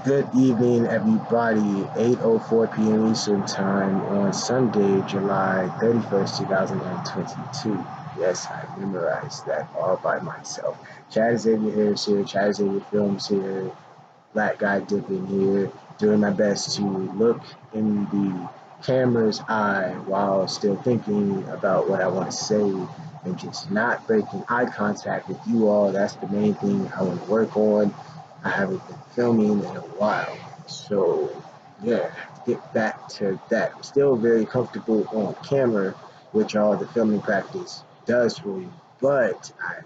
Good evening, everybody. 8:04 p.m. Eastern Time on Sunday, July 31st, 2022. Yes, I memorized that all by myself. Chad Xavier Harris here, Chad Xavier Films here, Black Guy Dipping here, doing my best to look in the camera's eye while still thinking about what I want to say and just not breaking eye contact with you all. That's the main thing I want to work on. I haven't been filming in a while. So, yeah, get back to that. I'm still very comfortable on camera, which all the filming practice does for you, but I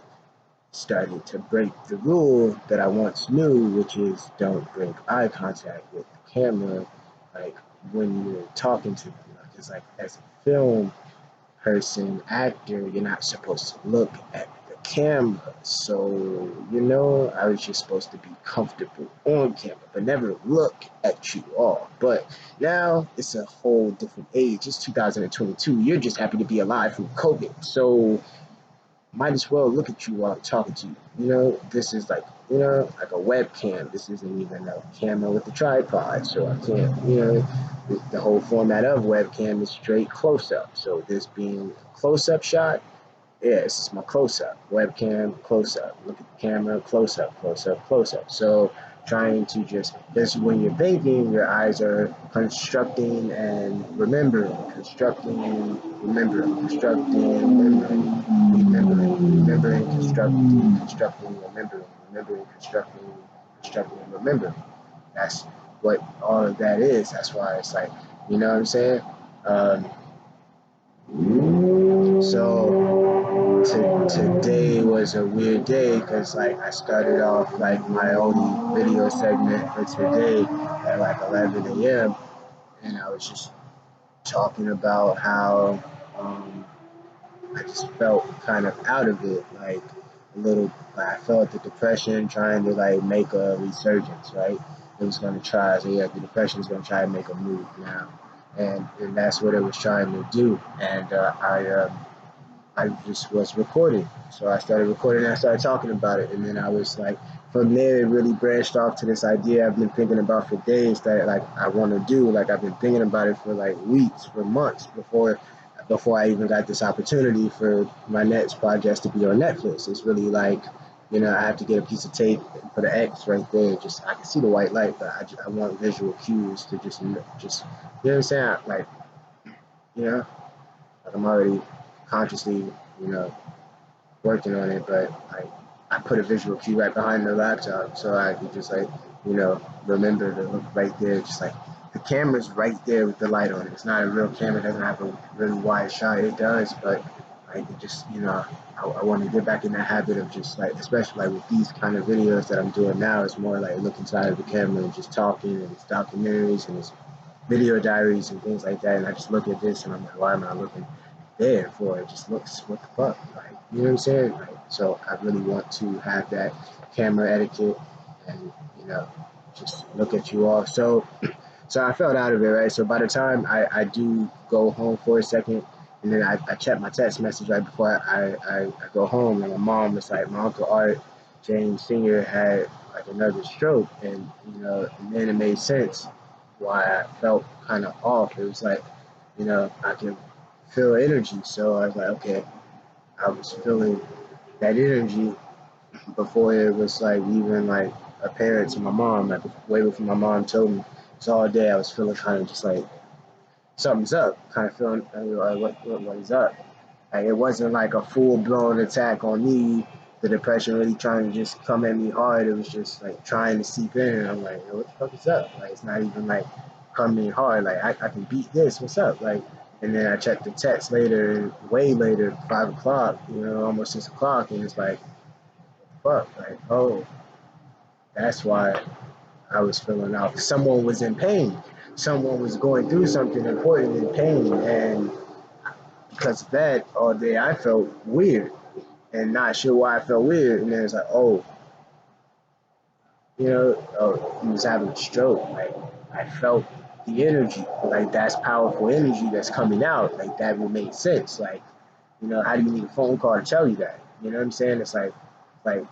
started to break the rule that I once knew, which is don't break eye contact with the camera, like when you're talking to them. Because, like, as a film person, actor, you're not supposed to look at the camera. So, I was just supposed to be comfortable on camera, but never look at you all. But now it's a whole different age. It's 2022. You're just happy to be alive from COVID. So, might as well look at you while I'm talking to you. This is like a webcam. This isn't even a camera with a tripod, so I can't, the whole format of webcam is straight close up. So this being a close up shot, yeah, this is my close up. Webcam, close up. Look at the camera, close up, close up, close up. So trying to just, because when you're thinking, your eyes are constructing and remembering, constructing, remembering, constructing, remembering, remembering, constructing, remembering, constructing, remembering. That's what all of that is. That's why it's like, you know what I'm saying? Um, today was a weird day because like I started off like my only video segment for today at like 11 a.m. and I was just talking about how I just felt kind of out of it, like a little. I felt the depression trying to like make a resurgence, right? It was going to try, so yeah, the depression is going to try to make a move now, and that's what it was trying to do, and I just was recording. So I started recording and I started talking about it. And then I was like, from there, it really branched off to this idea I've been thinking about for days that like I want to do. Like I've been thinking about it for like weeks, for months before I even got this opportunity for my next project to be on Netflix. It's really like, I have to get a piece of tape and put an X right there. Just I can see the white light, but I want visual cues to just, you know what I'm saying? Like I'm already consciously, working on it, but I put a visual cue right behind the laptop so I could just remember to look right there. Just like the camera's right there with the light on it. It's not a real camera, it doesn't have a really wide shot. It does, but like it just, I want to get back in the habit of just like, especially like with these kind of videos that I'm doing now, it's more like looking inside of the camera and just talking, and it's documentaries and it's video diaries and things like that. And I just look at this and I'm like, why am I looking there for? It just looks, what the fuck? Like, you know what I'm saying? Like, so I really want to have that camera etiquette and, just look at you all. So I felt out of it, right? So by the time I do go home for a second, and then I check my text message right before I go home, and my mom was like, my Uncle Art James Sr. had like another stroke, and then it made sense why I felt kind of off. It was like, I can feel energy. So I was like, okay, I was feeling that energy before it was like even like apparent to my mom, like way before my mom told me. So all day I was feeling kind of just like something's up, kind of feeling like what is up. Like it wasn't like a full blown attack on me. The depression really trying to just come at me hard. It was just like trying to seep in, and I'm like, what the fuck is up? Like it's not even like coming hard. Like I can beat this. What's up? Like, and then I checked the text later, way later, 5 o'clock. Almost 6 o'clock, and it's like, fuck. Like, oh, that's why I was feeling out. Someone was in pain. Someone was going through something important in pain, and because of that, all day I felt weird and not sure why I felt weird. And then it's like, oh, he was having a stroke. Like I felt the energy. Like that's powerful energy that's coming out. Like that would make sense. Like, how do you need a phone call to tell you that? You know what I'm saying? It's like, like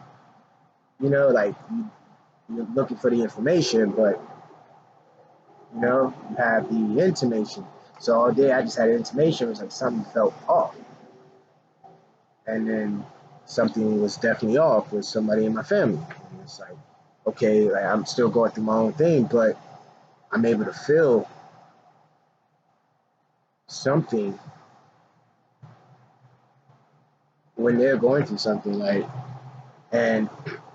you're looking for the information, but you have the intimation. So all day I just had intimation. It was like something felt off, and then something was definitely off with somebody in my family. And it's like, okay, like I'm still going through my own thing, but I'm able to feel something when they're going through something. Like, and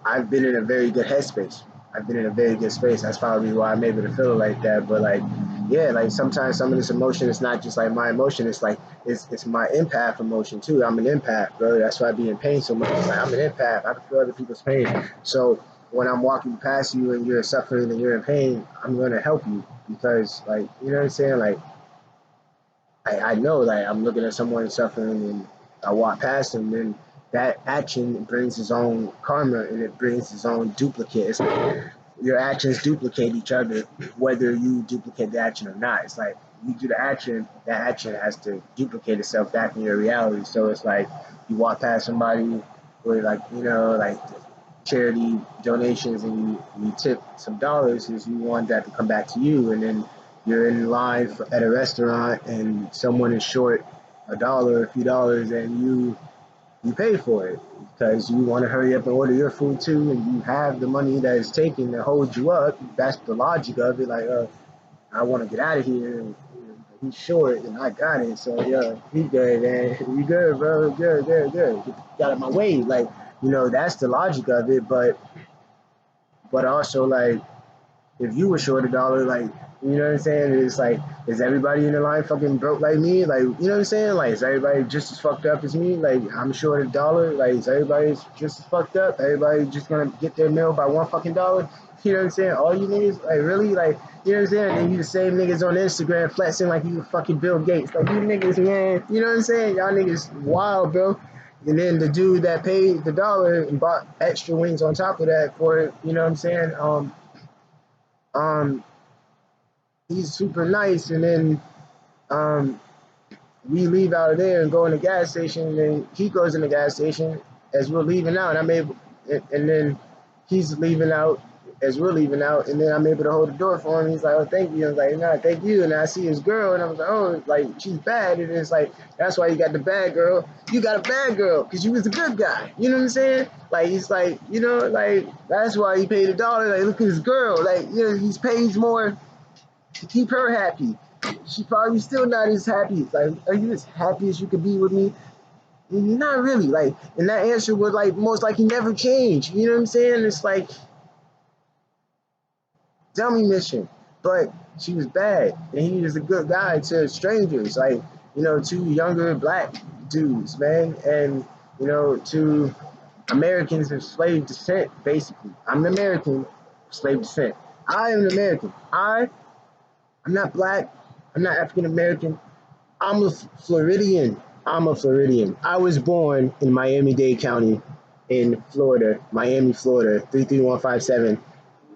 I've been in a very good headspace. I've been in a very good space. That's probably why I'm able to feel it like that. But like, yeah, like sometimes some of this emotion is not just like my emotion. It's like it's my empath emotion too. I'm an empath, bro. That's why I be in pain so much. It's like I'm an empath. I can feel other people's pain. So when I'm walking past you and you're suffering and you're in pain, I'm gonna help you because, like, you know what I'm saying? Like, I know, like, I'm looking at someone suffering and I walk past them, then that action brings its own karma and it brings its own duplicate. It's like your actions duplicate each other, whether you duplicate the action or not. It's like you do the action, that action has to duplicate itself back in your reality. So it's like you walk past somebody with, like, like charity donations and you tip some dollars because you want that to come back to you, and then you're in line at a restaurant and someone is short a few dollars, and you pay for it because you want to hurry up and order your food too, and you have the money that is taken to hold you up. That's the logic of it. Like, I want to get out of here. And, he's short and I got it, so yeah, he good, man. You good, bro? Good, good, good. Get out of my way, like, that's the logic of it. But also, like, if you were short $1, like, you know what I'm saying? It's like, is everybody in the line fucking broke like me? Like, you know what I'm saying? Like, is everybody just as fucked up as me? Like, I'm short $1. Like, is everybody just as fucked up? Everybody just gonna get their meal by one fucking dollar? You know what I'm saying? All you niggas, like, really? Like, you know what I'm saying? And then you the same niggas on Instagram flexing like you fucking Bill Gates. Like, you niggas, man, you know what I'm saying? Y'all niggas wild, bro. And then the dude that paid the dollar and bought extra wings on top of that for it, you know what I'm saying? Um, he's super nice, and then um, we leave out of there and go in the gas station, and then he goes in the gas station as we're leaving out. I'm able, and then he's leaving out as we're leaving out, and then I'm able to hold the door for him. He's like, "Oh, thank you." I was like, "Nah, thank you." And I see his girl, and I was like, "Oh, like, she's bad." And it's like, that's why you got the bad girl. You got a bad girl because you was a good guy. You know what I'm saying? Like, he's like, like, that's why he paid $1. Like, look at his girl. Like, he's pays more to keep her happy. She probably still not as happy. Like, are you as happy as you could be with me? Not really. Like, and that answer would, like, most likely never change. You know what I'm saying? It's like dummy mission. But she was bad, and he was a good guy to strangers. Like, two younger black dudes, man, and to Americans of slave descent. Basically, I'm an American, slave descent. I am an American. I'm not black. I'm not African American. I'm a Floridian. I'm a Floridian. I was born in Miami-Dade County in Florida, Miami, Florida, 33157.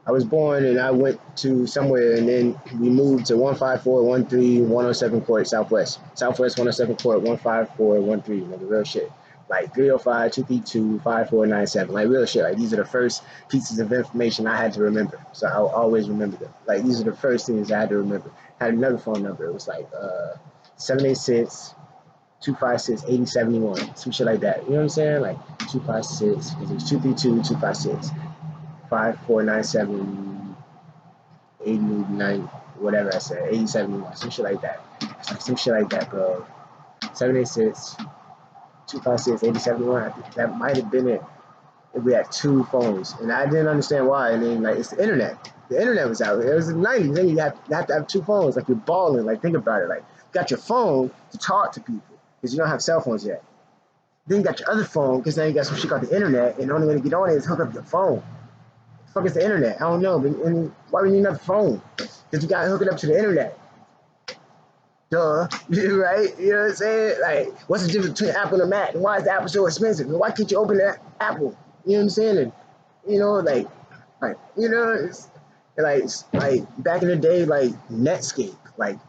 I was born and I went to somewhere, and then we moved to 15413 107 Court Southwest. Southwest 107 Court 15413. Like real shit. Like 305 232 5497. Like real shit. Like these are the first pieces of information I had to remember. So I'll always remember them. Like these are the first things I had to remember. I had another phone number. It was like 786 256 8071. Some shit like that. You know what I'm saying? Like 256, because it was 232 256 5497 89, whatever I said, 8071, some shit like that. It's like some shit like that, bro. 786 256 8071. I think that might have been it. If we had two phones, and I didn't understand why. And then, like, it's the internet. The internet was out. It was the 90s. Then you have to have two phones. Like, you're balling. Like, think about it. Like, you got your phone to talk to people because you don't have cell phones yet. Then you got your other phone because now you got some shit called the internet, and the only way to get on it is hook up your phone. The fuck is the internet? I don't know. But, and why do you need another phone? Because you got to hook it up to the internet. Duh. Right? You know what I'm saying? Like, what's the difference between Apple and Mac? And why is the Apple so expensive? And why can't you open that Apple? You know what I'm saying? And, like back in the day, like Netscape, like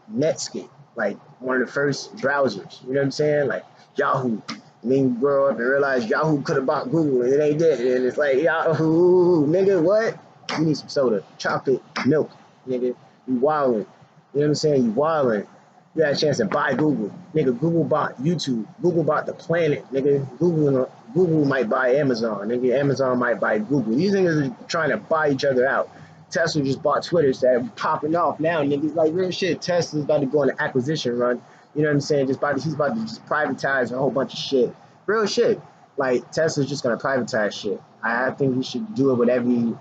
one of the first browsers. You know what I'm saying? Like Yahoo. And then you grow up and realize Yahoo could have bought Google, and they did. And it's like, Yahoo, nigga, what? You need some soda, chocolate, milk, nigga. You wildin'. You know what I'm saying? You wildin'. You had a chance to buy Google. Nigga, Google bought YouTube. Google bought the planet. Nigga, Google might buy Amazon. Nigga, Amazon might buy Google. These niggas are trying to buy each other out. Tesla just bought Twitter, so they're popping off now, niggas. Like real shit. Tesla's about to go on an acquisition run. You know what I'm saying? He's about to just privatize a whole bunch of shit. Real shit. Like Tesla's just gonna privatize shit. I think he should do it with every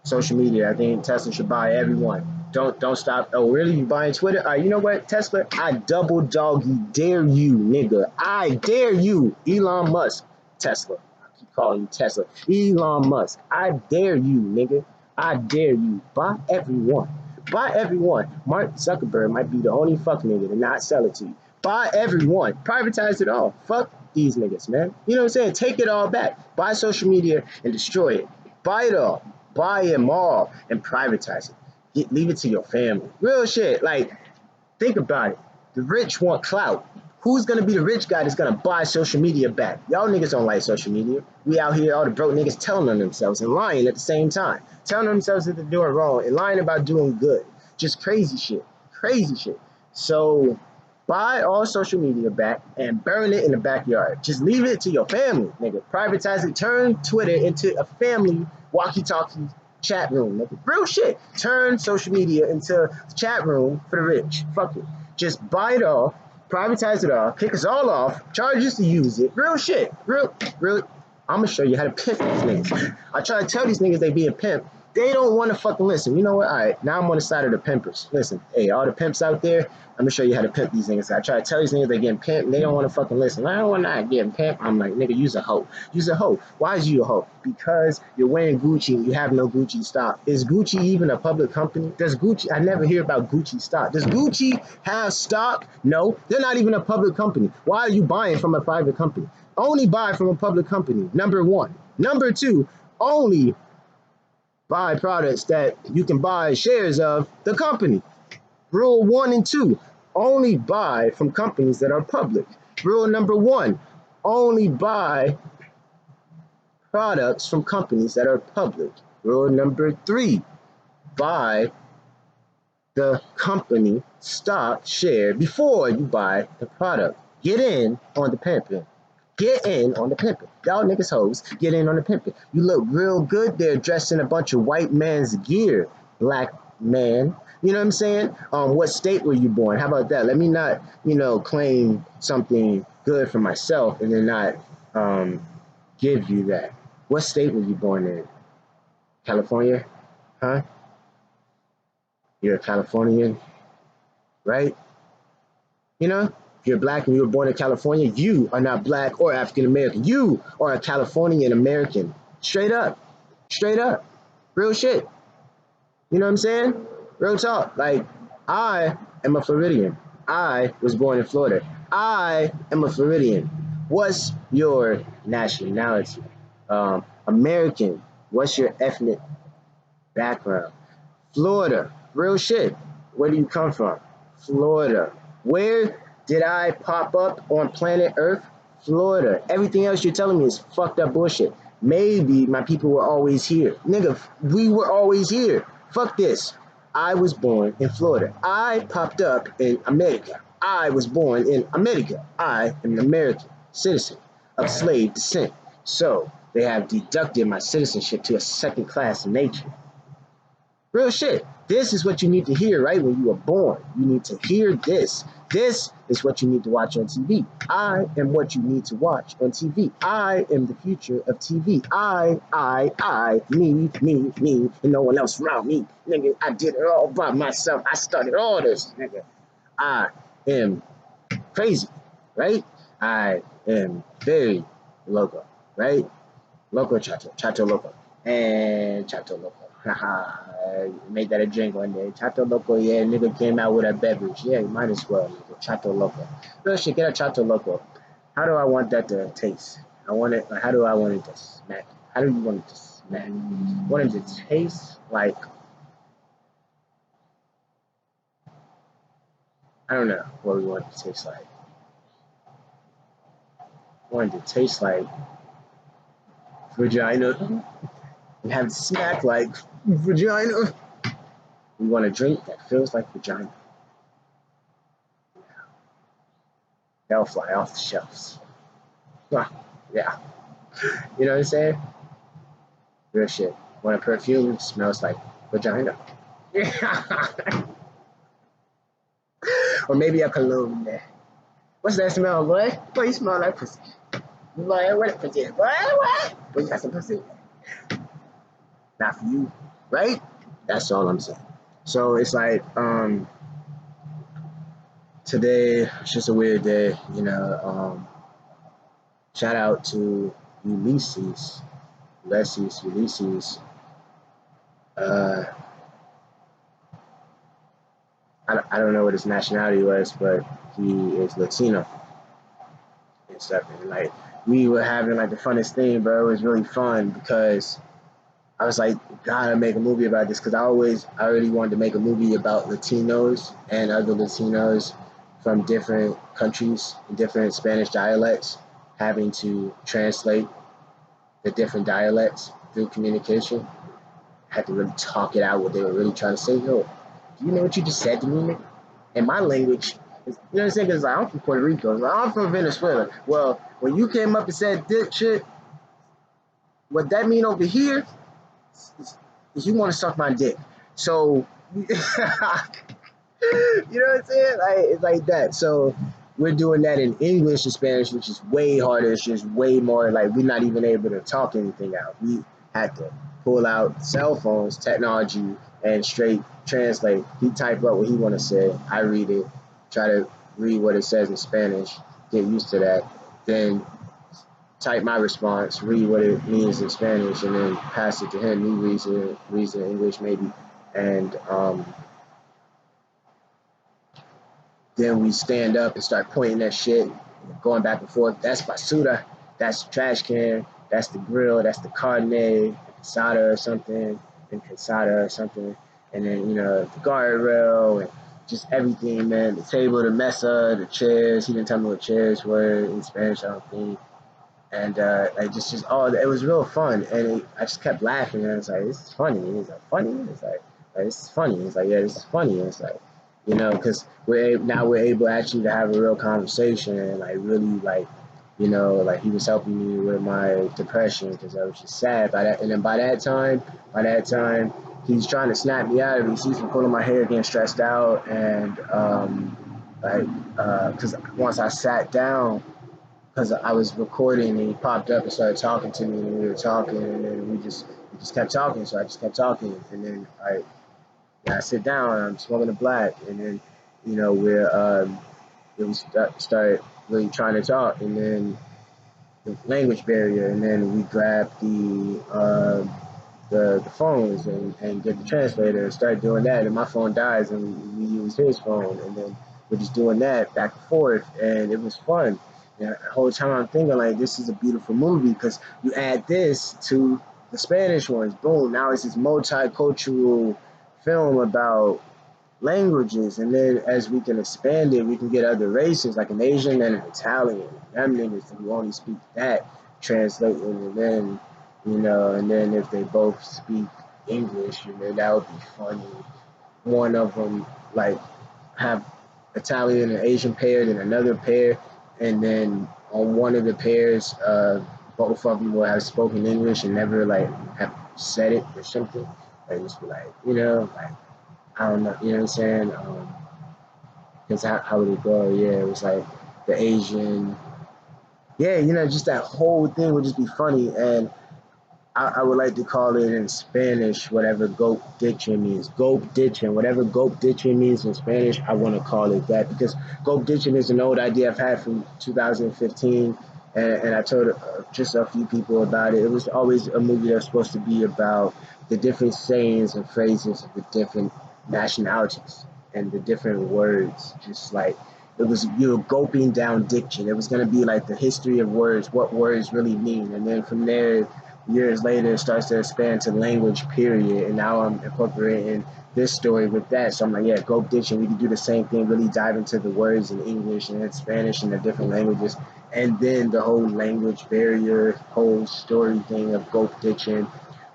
social media. I think Tesla should buy everyone. Don't stop. Oh, really? You buying Twitter? All right, you know what, Tesla? I double doggy dare you, nigga. I dare you, Elon Musk. Tesla. I keep calling you Tesla. Elon Musk. I dare you, nigga. I dare you. Buy everyone. Buy everyone. Mark Zuckerberg might be the only fuck nigga to not sell it to you. Buy everyone. Privatize it all. Fuck these niggas, man. You know what I'm saying? Take it all back. Buy social media and destroy it. Buy it all. Buy them all and privatize it. Leave it to your family. Real shit. Like, think about it. The rich want clout. Who's gonna be the rich guy that's gonna buy social media back? Y'all niggas don't like social media. We out here, all the broke niggas telling on themselves and lying at the same time. Telling themselves that they're doing wrong and lying about doing good. Just crazy shit. Crazy shit. So buy all social media back and burn it in the backyard. Just leave it to your family, nigga. Privatize it. Turn Twitter into a family walkie-talkie chat room, nigga. Real shit. Turn social media into a chat room for the rich. Fuck it. Just buy it all, privatize it all, kick us all off, charge us to use it. Real shit. Real. I'm gonna show you how to pimp these niggas. I try to tell these niggas they being pimped. They don't want to fucking listen. You know what? All right, now I'm on the side of the pimpers. Listen, hey, all the pimps out there, I'm gonna show you how to pimp these niggas. I try to tell these niggas they getting pimped, and they don't want to fucking listen. I don't want to getting pimped. I'm like, nigga, use a hoe. Use a hoe. Why is you a hoe? Because you're wearing Gucci and you have no Gucci stock. Is Gucci even a public company? Does Gucci? I never hear about Gucci stock. Does Gucci have stock? No, they're not even a public company. Why are you buying from a private company? Only buy from a public company. Number one. Number two, only buy products that you can buy shares of the company. Rule 1 and 2, only buy from companies that are public. Rule number 1, only buy products from companies that are public. Rule number 3, buy the company stock share before you buy the product. Get in on the pimping. Get in on the pimping. Y'all niggas hoes, get in on the pimping. You look real good there dressed in a bunch of white man's gear, black man. You know what I'm saying? What state were you born? How about that? Let me not, claim something good for myself and then not give you that. What state were you born in? California? Huh? You're a Californian, right? You know, if you're black and you were born in California, you are not black or African American. You are a Californian American. Straight up. Straight up. Real shit. You know what I'm saying? Real talk. Like, I am a Floridian. I was born in Florida. I am a Floridian. What's your nationality? American. What's your ethnic background? Florida. Real shit. Where do you come from? Florida. Where did I pop up on planet Earth? Florida. Everything else you're telling me is fucked up bullshit. Maybe my people were always here. Nigga, we were always here. Fuck this. I was born in Florida. I popped up in America. I was born in America. I am an American citizen of slave descent. So they have deducted my citizenship to a second class nature. Real shit. This is what you need to hear right when you were born. You need to hear this. This is what you need to watch on TV. I am what you need to watch on TV. I am the future of TV. Me, and no one else around me. Nigga, I did it all by myself. I started all this, nigga. I am crazy, right? I am very loco, right? Loco Chato, Chato Loco, and Chato Loco. Haha, made that a drink one day. Chato Loco, yeah, nigga came out with a beverage. Yeah, might as well, nigga. Chato Loco. Real shit, get a Chato Loco. How do I want that to taste? I want it, how do I want it to smack? How do you want it to smack? I want it to taste like, I don't know what we want it to taste like. I want it to taste like vagina. and have it smack like vagina. We want a drink that feels like vagina. They'll fly off the shelves. Ah, yeah. You know what I'm saying? Real shit. Want a perfume smells like vagina. Or maybe a cologne there. What's that smell, boy? Boy, you smell like pussy. Boy, what pussy? Boy, what? Boy, you got some pussy. Not for you, right? That's all I'm saying. So it's like, today, it's just a weird day, you know. Shout out to Ulysses. Uh, I don't know what his nationality was, but he is Latino and stuff. And like, we were having like the funnest thing, bro. It was really fun because I was like, gotta make a movie about this because I already wanted to make a movie about Latinos and other Latinos from different countries, different Spanish dialects, having to translate the different dialects through communication. Had to really talk it out what they were really trying to say. Yo, do you know what you just said to me, nigga? In my language, you know what I'm saying? Because like, I'm from Puerto Rico, like, I'm from Venezuela. Well, when you came up and said this shit, what that mean over here is you want to suck my dick. So, you know what I'm saying? Like, it's like that. So we're doing that in English and Spanish, which is way harder. It's just way more like we're not even able to talk anything out. We had to pull out cell phones, technology, and straight translate. He type up what he want to say. I read it, try to read what it says in Spanish, get used to that. Then type my response, read what it means in Spanish, and then pass it to him. He reads it in English maybe, and then we stand up and start pointing that shit, going back and forth. That's basura. That's the trash can. That's the grill. That's the carne, the casada or something, and casada or something. And then, you know, the guardrail and just everything, man. The table, the mesa, the chairs. He didn't tell me what chairs were in Spanish, I don't think. And like just all it was real fun. And I just kept laughing. And I was like, this is funny. And he's like, funny? It's like, this is funny. It's like, yeah, this is funny. And it's like, you know, because we're able actually to have a real conversation and like really like, you know, like he was helping me with my depression because I was just sad by that. And then by that time, he's trying to snap me out of it. He sees me pulling my hair, getting stressed out, and like because once I sat down because I was recording and he popped up and started talking to me and we were talking and then we just kept talking. So I just kept talking and then I sit down and I'm smoking a black and then you know we started really trying to talk and then the language barrier and then we grabbed the phones and get the translator and start doing that and my phone dies and we use his phone and then we're just doing that back and forth and it was fun. And the whole time I'm thinking like this is a beautiful movie because you add this to the Spanish ones, boom, now it's this multicultural film about languages and then as we can expand it we can get other races like an Asian and an Italian, them niggas who only speak that translating and then you know, and then if they both speak English, and then that would be funny. One of them like have Italian and Asian paired and another pair, and then on one of the pairs, both of them will have spoken English and never like have said it or something. Like just be like, you know, like I don't know, you know what I'm saying? Because how would it go? Yeah, it was like the Asian. Yeah, you know, just that whole thing would just be funny and I would like to call it in Spanish whatever goat ditching means. Goat ditching, whatever goat ditching means in Spanish, I want to call it that because goat ditching is an old idea I've had from 2015, and I told just a few people about it. It was always a movie that was supposed to be about the different sayings and phrases of the different nationalities and the different words, just like it was you were gulping down diction. It was going to be like the history of words, what words really mean, and then from there years later it starts to expand to language period and now I'm incorporating this story with that so I'm like yeah go ditching we can do the same thing really dive into the words in English and in Spanish and the different languages and then the whole language barrier whole story thing of go ditching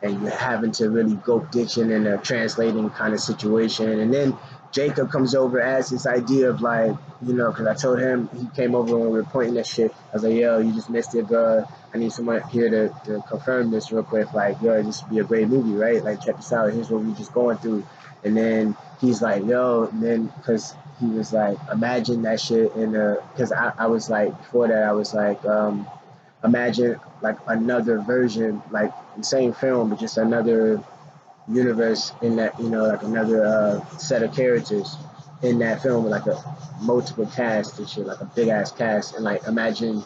and you're having to really go diction in a translating kind of situation. And then Jacob comes over as this idea of like, because I told him, he came over when we were pointing that shit. I was like, yo, you just missed it, bro. I need someone here to confirm this real quick. Like, yo, this would be a great movie, right? Like, check this out. Here's what we just going through. And then he's like, yo, and then because he was like, imagine that shit in the, because I was like, before that, I was like, imagine like another version, like the same film, but just another universe in that, like another set of characters in that film with like a multiple cast and shit, like a big ass cast, and like imagine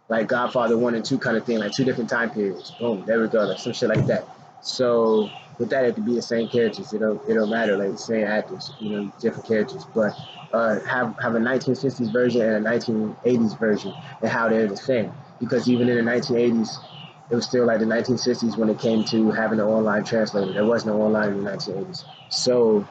like Godfather 1 and 2 kind of thing, like two different time periods. Boom, there we go, like some shit like that. So with that, it could be the same characters. It don't matter, like the same actors, different characters, but have a 1960s version and a 1980s version, and how they're the same. Because even in the 1980s, it was still like the 1960s when it came to having an online translator. There was no online in the 1980s. So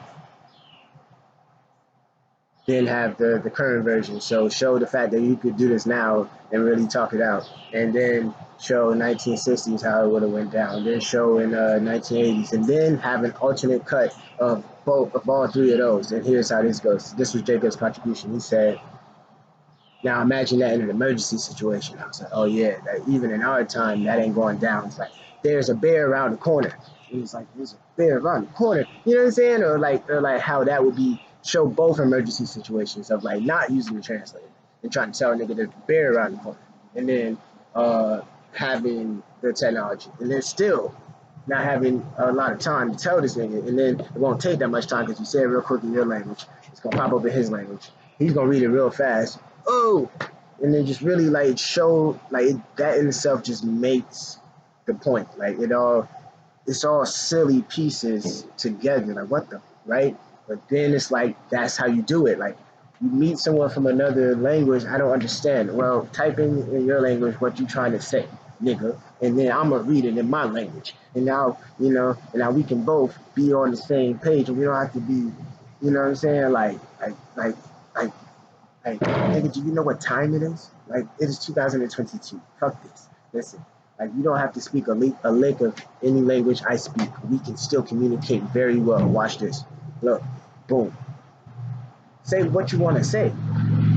then have the current version. So show the fact that you could do this now and really talk it out. And then show 1960s how it would have went down. Then show in 1980s. And then have an alternate cut of all three of those. And here's how this goes. This was Jacob's contribution. He said, now imagine that in an emergency situation. I was like, oh yeah, that even in our time, that ain't going down. It's like, there's a bear around the corner. And it's like, there's a bear around the corner. You know what I'm saying? Or like how that would be, show both emergency situations of like not using the translator and trying to tell a nigga there's a bear around the corner. And then having the technology. And then still not having a lot of time to tell this nigga. And then it won't take that much time because you say it real quick in your language. It's going to pop up in his language. He's going to read it real fast. Oh, and then just really like show like that in itself just makes the point. Like it's all silly pieces together. Like what the right? But then it's like that's how you do it. Like you meet someone from another language, I don't understand. Well, type in your language what you trying to say, nigga, and then I'm gonna read it in my language. And now and now we can both be on the same page, and we don't have to be, you know what I'm saying? Like like, nigga, do you know what time it is? Like, it is 2022. Fuck this. Listen, like, you don't have to speak a lick of any language I speak. We can still communicate very well. Watch this. Look, boom. Say what you want to say.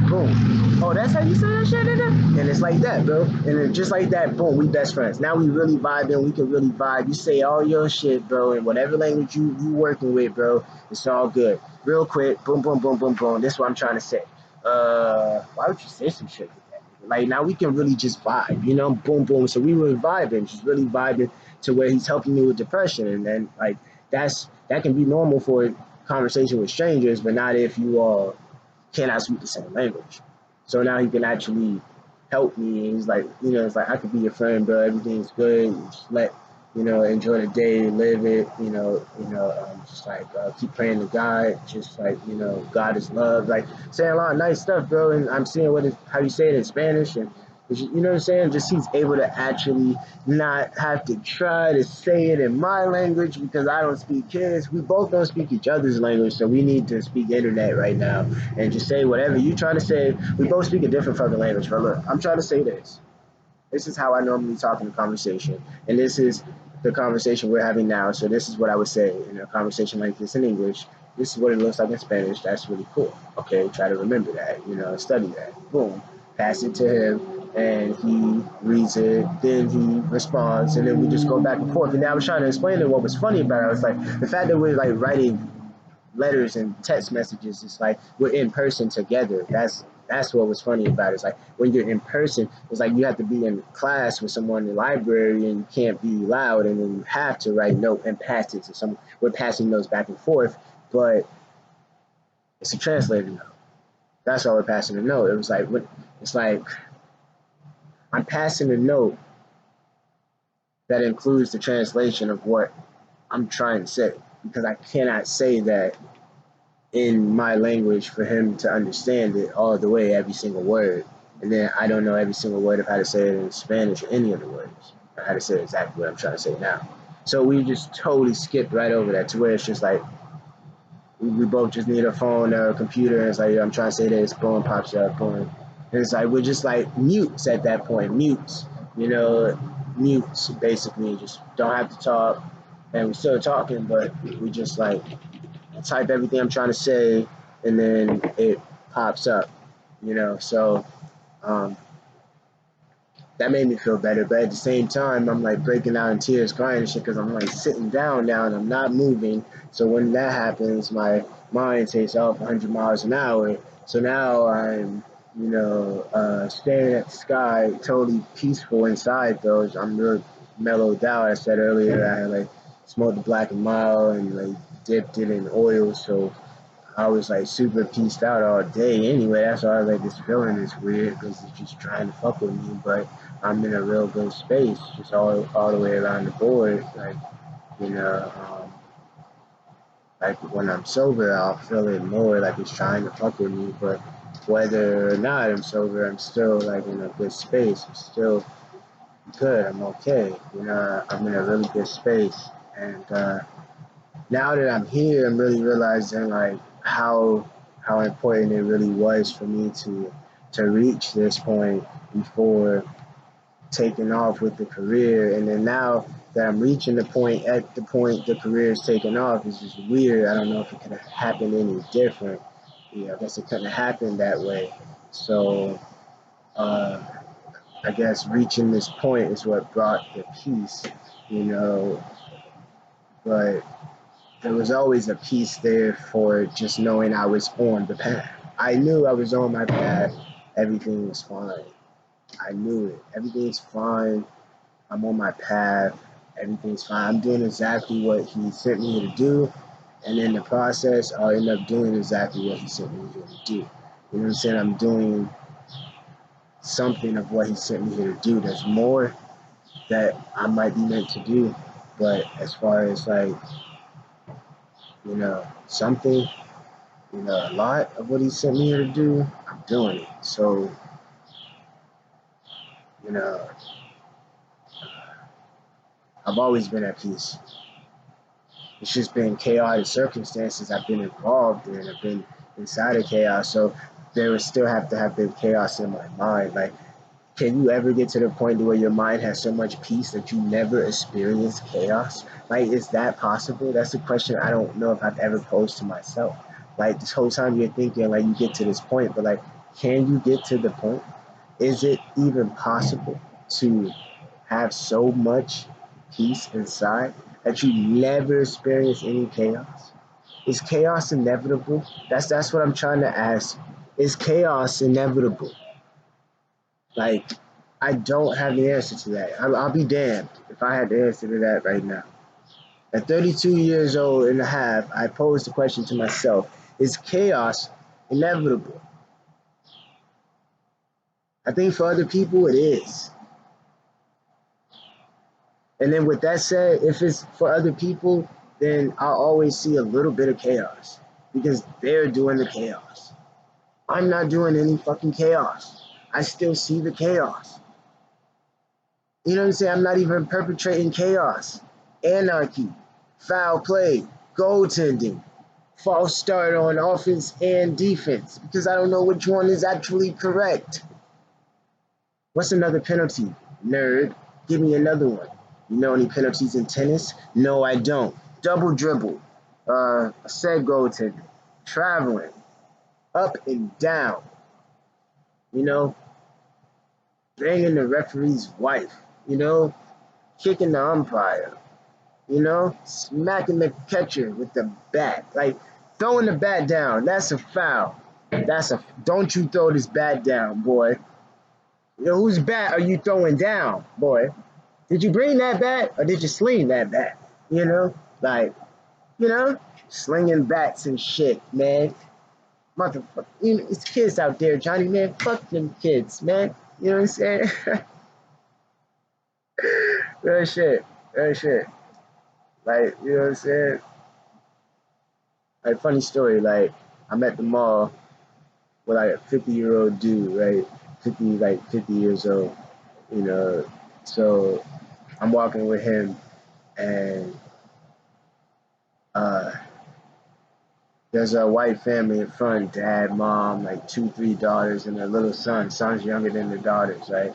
Boom. Oh, that's how you say that shit, nigga? And it's like that, bro. And then just like that, boom, we best friends. Now we really vibing. We can really vibe. You say all your shit, bro, in whatever language you working with, bro. It's all good. Real quick, boom, boom, boom, boom, boom. This is what I'm trying to say. Why would you say some shit like that? Like now we can really just vibe, boom, boom. So we were vibing, just really vibing to where he's helping me with depression, and then like that can be normal for a conversation with strangers, but not if you all cannot speak the same language. So now he can actually help me. And he's like, it's like I could be your friend, bro. Everything's good. Just enjoy the day, live it. Just like keep praying to God. Just like God is love. Like saying a lot of nice stuff, bro. And I'm seeing how you say it in Spanish, and you know what I'm saying. Just he's able to actually not have to try to say it in my language because I don't speak his. We both don't speak each other's language, so we need to speak internet right now and just say whatever you trying to say. We both speak a different fucking language, but look, I'm trying to say this. This is how I normally talk in a conversation, and this is the conversation we're having now. So this is what I would say in a conversation like this in English. This is what it looks like in Spanish. That's really cool. Okay, try to remember that. Study that. Boom, pass it to him, and he reads it. Then he responds, and then we just go back and forth. And now I was trying to explain it. What was funny about it, I was like the fact that we're like writing letters and text messages. It's like we're in person together. That's what was funny about it. It's like when you're in person, it's like you have to be in class with someone in the library and you can't be loud, and then you have to write note and pass it to someone. We're passing notes back and forth, but it's a translated note. That's why we're passing a note. It was like it's like I'm passing a note that includes the translation of what I'm trying to say because I cannot say that in my language for him to understand it all the way, every single word. And then I don't know every single word of how to say it in Spanish or any of the words, or how to say exactly what I'm trying to say now. So we just totally skipped right over that to where it's just like we both just need a phone or a computer, and it's like, I'm trying to say this, boom, pops up, boom. And it's like we're just like mutes at that point, mutes, you know, mutes basically, just don't have to talk, and we're still talking, but we just like type everything I'm trying to say, and then it pops up, you know. So um, that made me feel better. But at the same time, I'm like breaking out in tears, crying and shit, because I'm like sitting down now and I'm not moving. So when that happens, my mind takes off 100 miles an hour. So now I'm, staring at the sky, totally peaceful inside. Though I'm real mellowed out. I said earlier I had like smoked the Black and Mild and like dipped it in oil. So I was like super pieced out all day anyway. That's why I was like, this feeling is weird because it's just trying to fuck with me. But I'm in a real good space, just all the way around the board. You know, um, like when I'm sober, I'll feel it more like it's trying to fuck with me. But whether or not I'm sober, I'm still like in a good space. I'm still good. I'm okay. I'm in a really good space. And now that I'm here, I'm really realizing like how important it really was for me to reach this point before taking off with the career. And then now that I'm reaching the point, at the point the career is taking off, is just weird. I don't know if it could have happened any different. Yeah, I guess it couldn't have happened that way. So uh, I guess reaching this point is what brought the peace, you know. But there was always a piece there for just knowing I was on the path. I knew I was on my path. Everything was fine. I knew it. Everything's fine. I'm on my path. Everything's fine. I'm doing exactly what he sent me here to do. And in the process, I'll end up doing exactly what he sent me here to do. You know what I'm saying? I'm doing something of what he sent me here to do. There's more that I might be meant to do. But as far as like, something, a lot of what he sent me here to do, I'm doing it. So, you know, I've always been at peace. It's just been chaotic circumstances I've been involved in. I've been inside of chaos. So there would still have to have been chaos in my mind. Like, can you ever get to the point where your mind has so much peace that you never experience chaos? Like, is that possible? That's a question I don't know if I've ever posed to myself. Like, this whole time you're thinking, like, you get to this point, but, like, can you get to the point? Is it even possible to have so much peace inside that you never experience any chaos? Is chaos inevitable? That's what I'm trying to ask. Is chaos inevitable? Like, I don't have the answer to that. I'll be damned if I had the answer to that right now. At 32 years old and a half, I posed the question to myself: is chaos inevitable? I think for other people it is. And then with that said, if it's for other people, then I'll always see a little bit of chaos because they're doing the chaos. I'm not doing any fucking chaos. I still see the chaos. You know what I'm saying? I'm not even perpetrating chaos, anarchy, foul play, goaltending, false start on offense and defense because I don't know which one is actually correct. What's another penalty? Nerd. Give me another one. You know any penalties in tennis? No, I don't. Double dribble. Said goaltending. Traveling. Up and down. You know, banging the referee's wife. You know, kicking the umpire. You know, smacking the catcher with the bat. Like, throwing the bat down. That's a foul. Don't you throw this bat down, boy. You know, whose bat are you throwing down, boy? Did you bring that bat or did you sling that bat? You know, like, slinging bats and shit, man. Motherfucker, it's kids out there, Johnny, man. Fuck them kids, man. You know what I'm saying? Real shit, real shit. Like, you know what I'm saying? Like, funny story. Like, I'm at the mall with like a 50-year-old dude, right? 50 years old. You know, so I'm walking with him, and uh, there's a white family in front, dad, mom, like two, three daughters, and their little son. Son's younger than the daughters, right?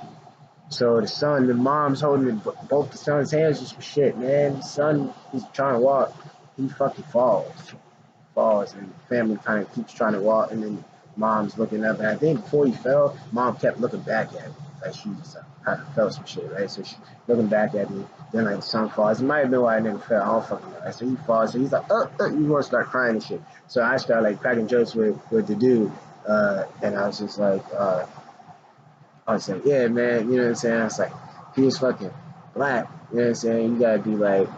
So the son, the mom's holding both the son's hands just for shit, man. The son, he's trying to walk, he fucking falls, and the family kind of keeps trying to walk, and then mom's looking up, and I think before he fell, mom kept looking back at him, like she just kind of felt some shit, right? So she looking back at me, then like the son falls. It might have been why I never fell. I don't fucking know. Right? So he falls, so he's like, you want to start crying and shit. So I started like cracking jokes with the dude, and I was just like, I was like, yeah, man, you know what I'm saying? It's like, he was fucking black, you know what I'm saying? You gotta be like,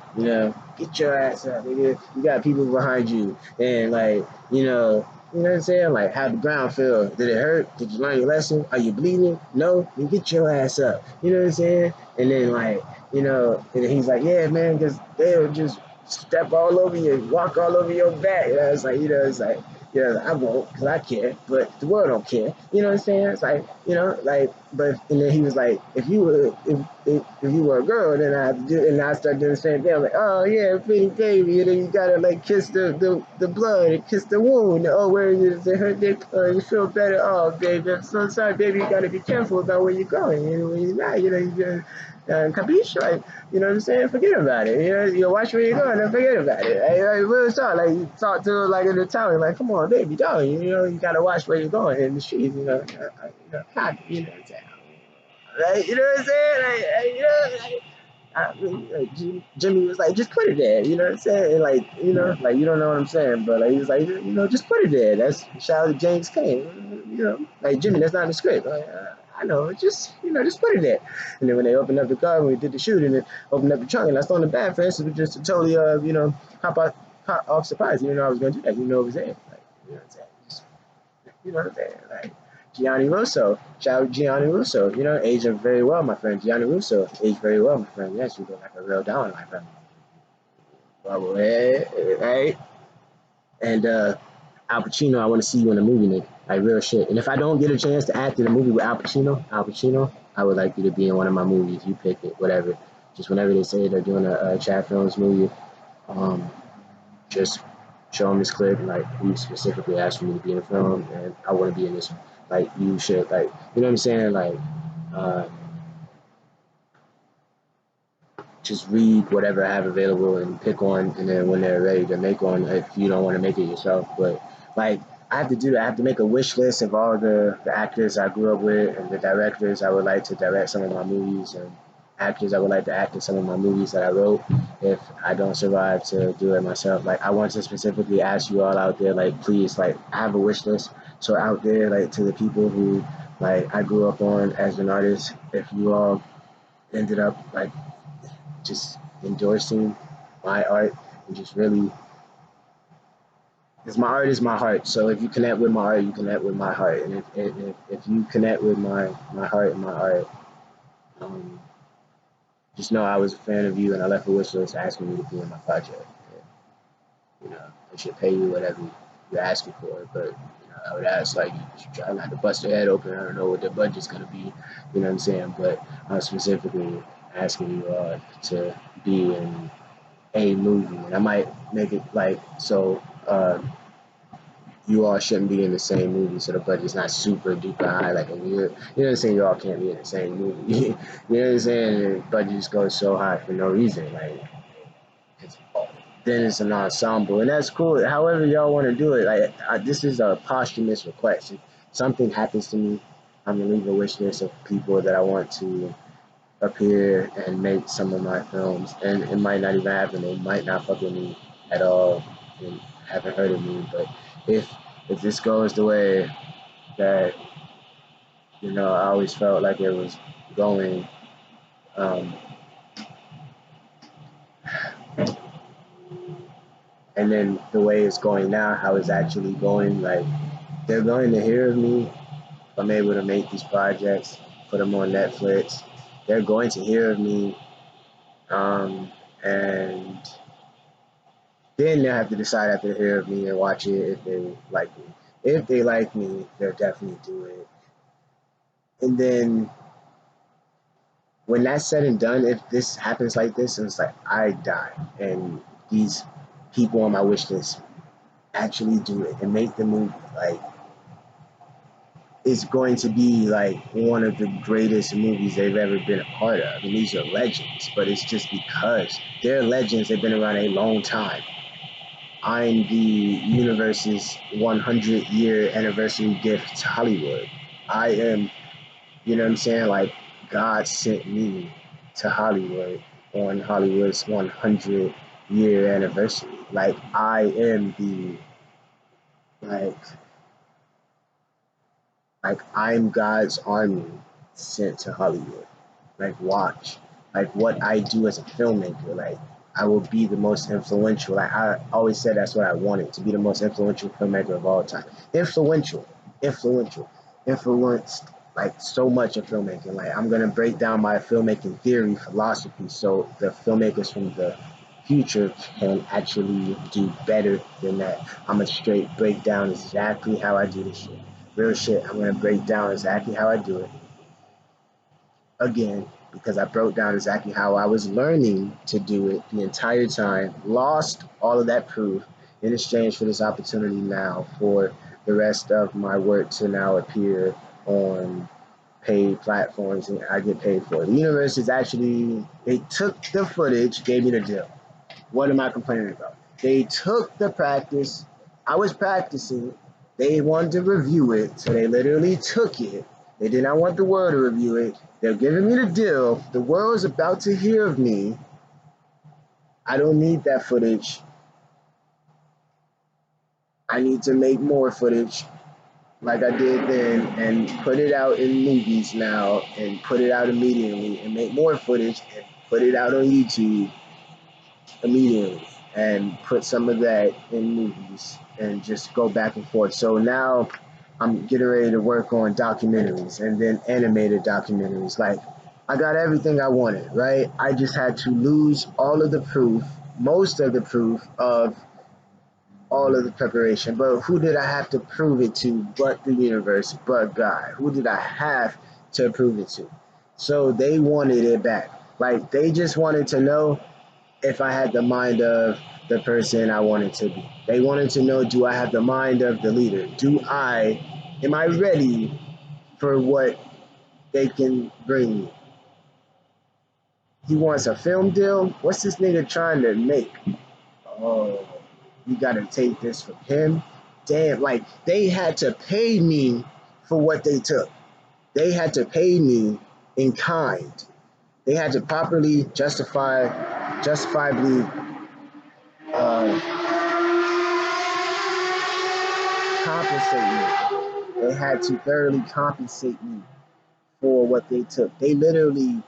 get your ass up, nigga. You got people behind you, and like, you know what I'm saying? Like, how the ground feel? Did it hurt? Did you learn your lesson? Are you bleeding? No? Then get your ass up. You know what I'm saying? And then like, and then he's like, yeah, man, because they'll just step all over you, walk all over your back. And I was like, it's like, I won't because I care, but the world don't care. You know what I'm saying? It's like, but and then he was like, if you were a girl, then I have to do, and I started doing the same thing. I'm like, oh yeah, pretty baby, and then you gotta like kiss the blood and kiss the wound. Oh, where is it? Hurt their you feel better. Oh, baby, I'm so sorry, baby. You gotta be careful about where you're going. When you're not, you just. Capiche? Like, you know what I'm saying? Forget about it. You watch where you're going and forget about it. Real talk. Like, you talk to her like in Italian, like, come on, baby, dog. You gotta watch where you're going in the streets, God, you know what I'm saying? Like, you know what I'm saying? Jimmy was like, just put it there, you know what I'm saying? And like, like you don't know what I'm saying, but like he was like, just put it there. That's shout out to James Kane, like Jimmy, that's not in the script. Like, I know, just put it there. And then when they opened up the car, when we did the shooting, and opened up the trunk, and I saw in the back, for instance, was just totally, hop off surprise. You didn't know I was going to do that. You know it was there. Like, you know what I'm saying? Just, you know what I'm saying? Like, Gianni Russo, shout out Gianni Russo, aged very well, my friend. Gianni Russo aged very well, my friend. Yes, you look like a real Don, my friend. Bubble head, right? And Al Pacino, I want to see you in a movie, Nick. Like real shit. And if I don't get a chance to act in a movie with Al Pacino, I would like you to be in one of my movies. You pick it, whatever. Just whenever they say they're doing a Chad Films movie, um, just show them this clip and like you specifically asked for me to be in a film, and I want to be in this. Like you should, like you know what I'm saying, like. Uh, just read whatever I have available and pick one, and then when they're ready to make one, if you don't want to make it yourself. But like, I have to do that. I have to make a wish list of all the actors I grew up with and the directors I would like to direct some of my movies, and actors I would like to act in some of my movies that I wrote if I don't survive to do it myself. Like, I want to specifically ask you all out there, like, please, like, I have a wish list. So out there, like, to the people who, like, I grew up on as an artist, if you all ended up, like, just endorsing my art and just really, because my art is my heart. So if you connect with my art, you connect with my heart. And if you connect with my heart and my art, um, just know I was a fan of you, and I left a wish list asking you to be in my project. And, I should pay you whatever you're asking for, but I would ask, like, you should try not to bust your head open. I don't know what the budget's gonna be, you know what I'm saying? But I'm specifically asking you to be in a movie, and I might make it like so. You all shouldn't be in the same movie, so the budget's not super duper high. Like, you know what I'm saying? You all can't be in the same movie. You know what I'm saying? The budget just goes so high for no reason. Like, it's, then it's an ensemble, and that's cool. However, y'all want to do it. Like, this is a posthumous request. If something happens to me, I'm gonna leave a wish list of people that I want to appear and make some of my films, and it might not even happen. They might not fuck with me at all and haven't heard of me. But if if this goes the way that I always felt like it was going, um, and then the way it's going now, how it's actually going, like they're going to hear of me. If I'm able to make these projects, put them on Netflix, they're going to hear of me, and then they have to decide after they hear of me and watch it if they like me. If they like me, they'll definitely do it. And then when that's said and done, if this happens like this, and it's like I die, and these people on my wish list actually do it and make the movie, like is going to be like one of the greatest movies they've ever been a part of. I mean, these are legends, but it's just because they're legends, they've been around a long time. I'm the universe's 100-year anniversary gift to Hollywood. I am, you know what I'm saying? Like, God sent me to Hollywood on Hollywood's 100-year anniversary. Like, I am like, I'm God's army sent to Hollywood. Like, watch. Like, what I do as a filmmaker, like, I will be the most influential. Like, I always said that's what I wanted, to be the most influential filmmaker of all time. Influential, influential, influenced like so much of filmmaking. Like, I'm gonna break down my filmmaking theory, philosophy, so the filmmakers from the future can actually do better than that. I'm gonna straight break down exactly how I do this shit. Real shit. I'm gonna break down exactly how I do it again because I broke down exactly how I was learning to do it the entire time, lost all of that proof in exchange for this opportunity now for the rest of my work to now appear on paid platforms and I get paid for it. The universe is actually, they took the footage, gave me the deal. What am I complaining about? They took the practice. I was practicing. They wanted to review it, so they literally took it. They did not want the world to review it. They're giving me the deal. The world is about to hear of me. I don't need that footage. I need to make more footage like I did then and put it out in movies now and put it out immediately and make more footage and put it out on YouTube immediately and put some of that in movies and just go back and forth. So now I'm getting ready to work on documentaries and then animated documentaries. Like, I got everything I wanted, right? I just had to lose all of the proof, most of the proof of all of the preparation. But who did I have to prove it to but the universe, but God? Who did I have to prove it to? So they wanted it back. Like, they just wanted to know if I had the mind of the person I wanted to be. They wanted to know, do I have the mind of the leader? Am I ready for what they can bring me? He wants a film deal? What's this nigga trying to make? Oh, you gotta take this from him? Damn, like, they had to pay me for what they took. They had to pay me in kind. They had to properly justifiably uh, compensate me. They had to thoroughly compensate me for what they took. They literally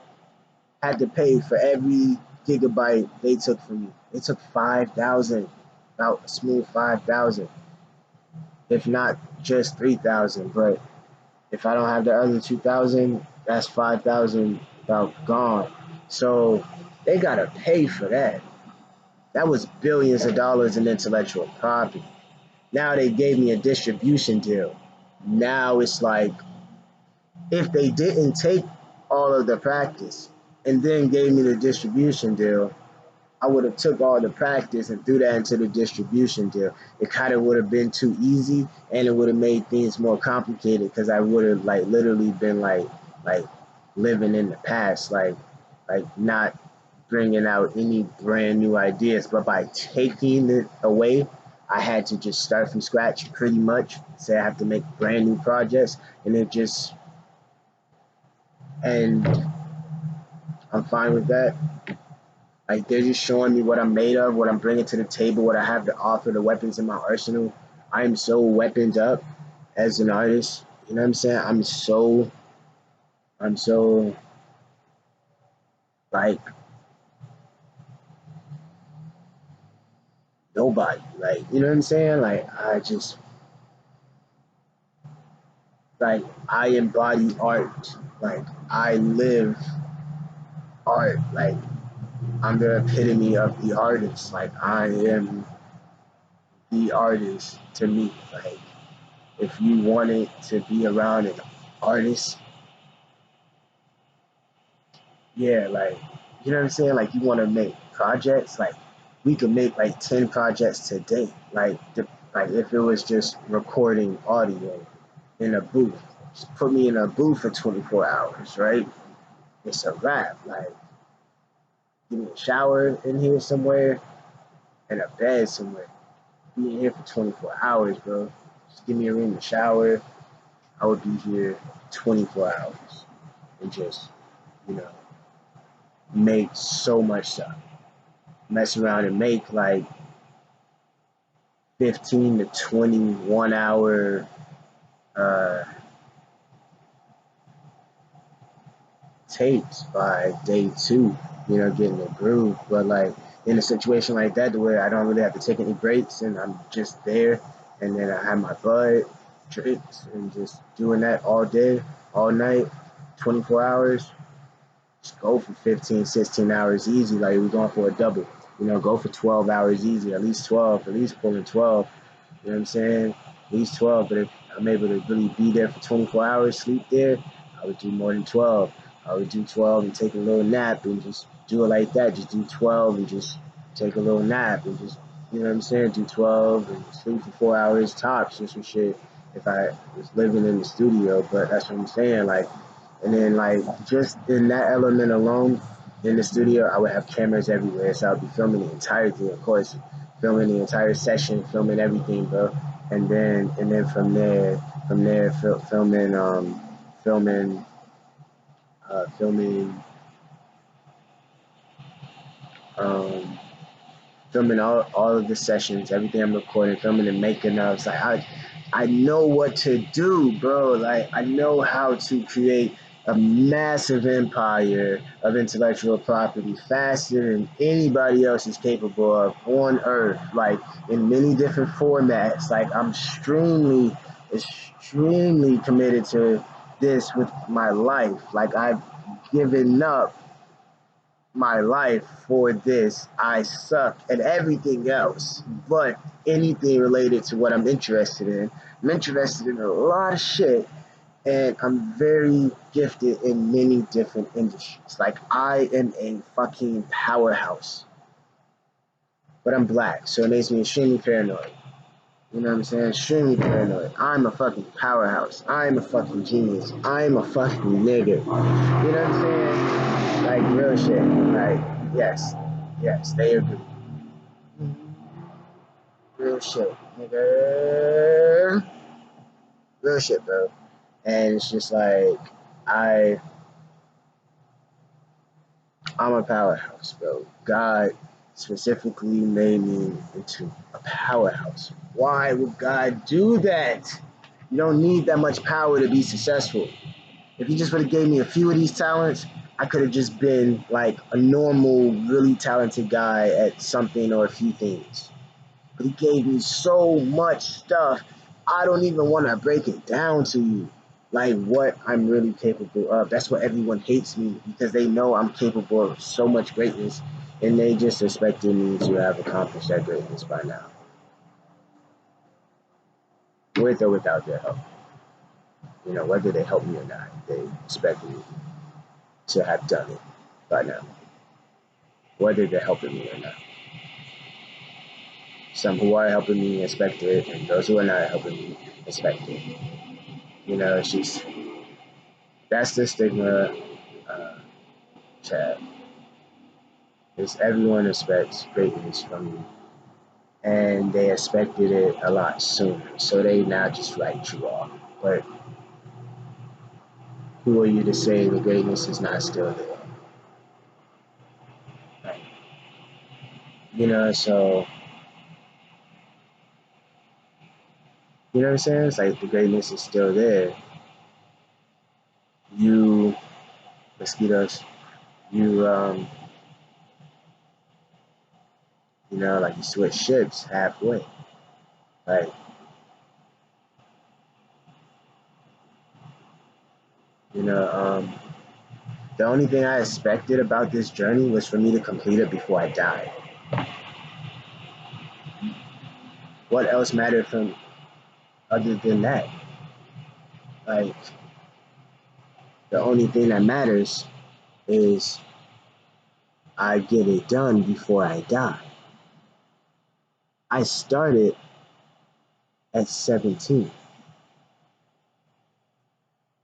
had to pay for every gigabyte they took from me. They took 5,000, about a smooth 5,000, if not just 3,000. But if I don't have the other 2,000, that's 5,000 about gone. So they gotta pay for that. That was billions of dollars in intellectual property. Now they gave me a distribution deal. Now it's like, if they didn't take all of the practice and then gave me the distribution deal, I would have took all the practice and threw that into the distribution deal. It kind of would have been too easy, and it would have made things more complicated because I would have like literally been like living in the past, like not bringing out any brand new ideas. But by taking it away, I had to just start from scratch pretty much. Say I have to make brand new projects, and it just and I'm fine with that. Like, they're just showing me what I'm made of, what I'm bringing to the table, what I have to offer, the weapons in my arsenal. I am so weaponed up as an artist. You know what I'm saying? I'm so like nobody. Like, you know what I'm saying? Like, I embody art. Like, I live art. Like, I'm the epitome of the artist. Like, I am the artist to me. Like, if you wanted to be around an artist, yeah, like, you know what I'm saying? Like, you want to make projects, like, we could make like 10 projects today. Like, if it was just recording audio in a booth. Just put me in a booth for 24 hours, right? It's a wrap. Like, give me a shower in here somewhere and a bed somewhere. Be in here for 24 hours, bro. Just give me a room to shower. I would be here 24 hours and just, you know, make so much stuff. Mess around and make like 15 to 21 hour uh, tapes by day two, getting the groove. But like in a situation like that where I don't really have to take any breaks and I'm just there and then I have my bud trips and just doing that all day, all night, 24 hours, just go for 15, 16 hours easy. Like we're going for a double. Go for 12 hours easy, at least 12, at least pulling 12. You know what I'm saying? At least 12. But if I'm able to really be there for 24 hours, sleep there, I would do more than 12. I would do 12 and take a little nap and just do it like that. Just do 12 and just take a little nap and just, you know what I'm saying? Do 12 and sleep for 4 hours tops or some shit if I was living in the studio. But that's what I'm saying. Like, and then like just in that element alone, in the studio, I would have cameras everywhere. So I'd be filming the entirety, of course, filming the entire session, filming everything, bro. And then from there, filming, filming, um, filming all of the sessions, everything I'm recording, filming and making of. It's like I know what to do, bro. Like I know how to create a massive empire of intellectual property faster than anybody else is capable of on earth, like in many different formats. Like I'm extremely committed to this with my life. Like I've given up my life for this. I suck at everything else, but anything related to what I'm interested in. I'm interested in a lot of shit, and I'm very gifted in many different industries. Like, I am a fucking powerhouse, but I'm black, so it makes me extremely paranoid. You know what I'm saying? Extremely paranoid. I'm a fucking powerhouse. I'm a fucking genius. I'm a fucking nigga. You know what I'm saying? Like real shit. Like, yes, they agree. Real shit, nigga. Real shit, bro. And it's just like I I'm a powerhouse, bro. God specifically made me into a powerhouse. Why would God do that? You don't need that much power to be successful. If he just would have gave me a few of these talents, I could have just been like a normal, really talented guy at something or a few things. But he gave me so much stuff, I don't even want to break it down to you. Like what I'm really capable of. That's why everyone hates me, because they know I'm capable of so much greatness and they just expected me to have accomplished that greatness by now. With or without their help. Whether they help me or not, they expect me to have done it by now. Whether they're helping me or not. Some who are helping me expect it, and those who are not helping me expect it. It's just that's the stigma, uh, Chad. Is everyone expects greatness from you, and they expected it a lot sooner, so they now just write you off. But who are you to say the greatness is not still there? Like, so you know what I'm saying? It's like the greatness is still there. You mosquitoes, you like you switch ships halfway. Like, you know, um, the only thing I expected about this journey was for me to complete it before I died. What else mattered from other than that? Like, the only thing that matters is I get it done before I die. I started at 17.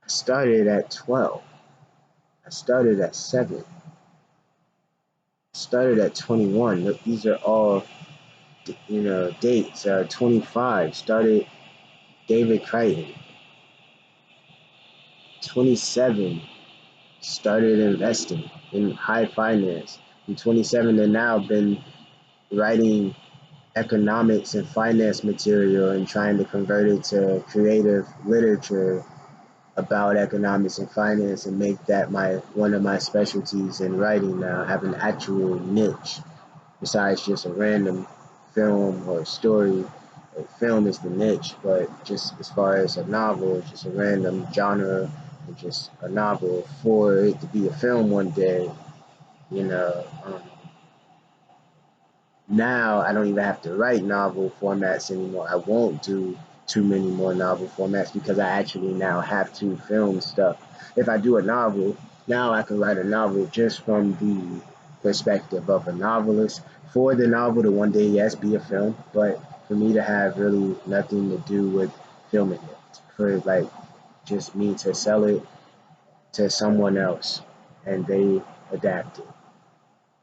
I started at 12. I started at 7. I started at 21. Look, these are all, dates. 25 started David Crichton. 27 started investing in high finance. From 27 to now, been writing economics and finance material and trying to convert it to creative literature about economics and finance and make that my one of my specialties in writing now. Have an actual niche besides just a random film or story. A film is the niche, but just as far as a novel, just a random genre, or just a novel for it to be a film one day, you know. Now I don't even have to write novel formats anymore. I won't do too many more novel formats because I actually now have to film stuff. If I do a novel, now I can write a novel just from the perspective of a novelist. For the novel to one day, yes, be a film, but for me to have really nothing to do with filming it. For like just me to sell it to someone else and they adapt it,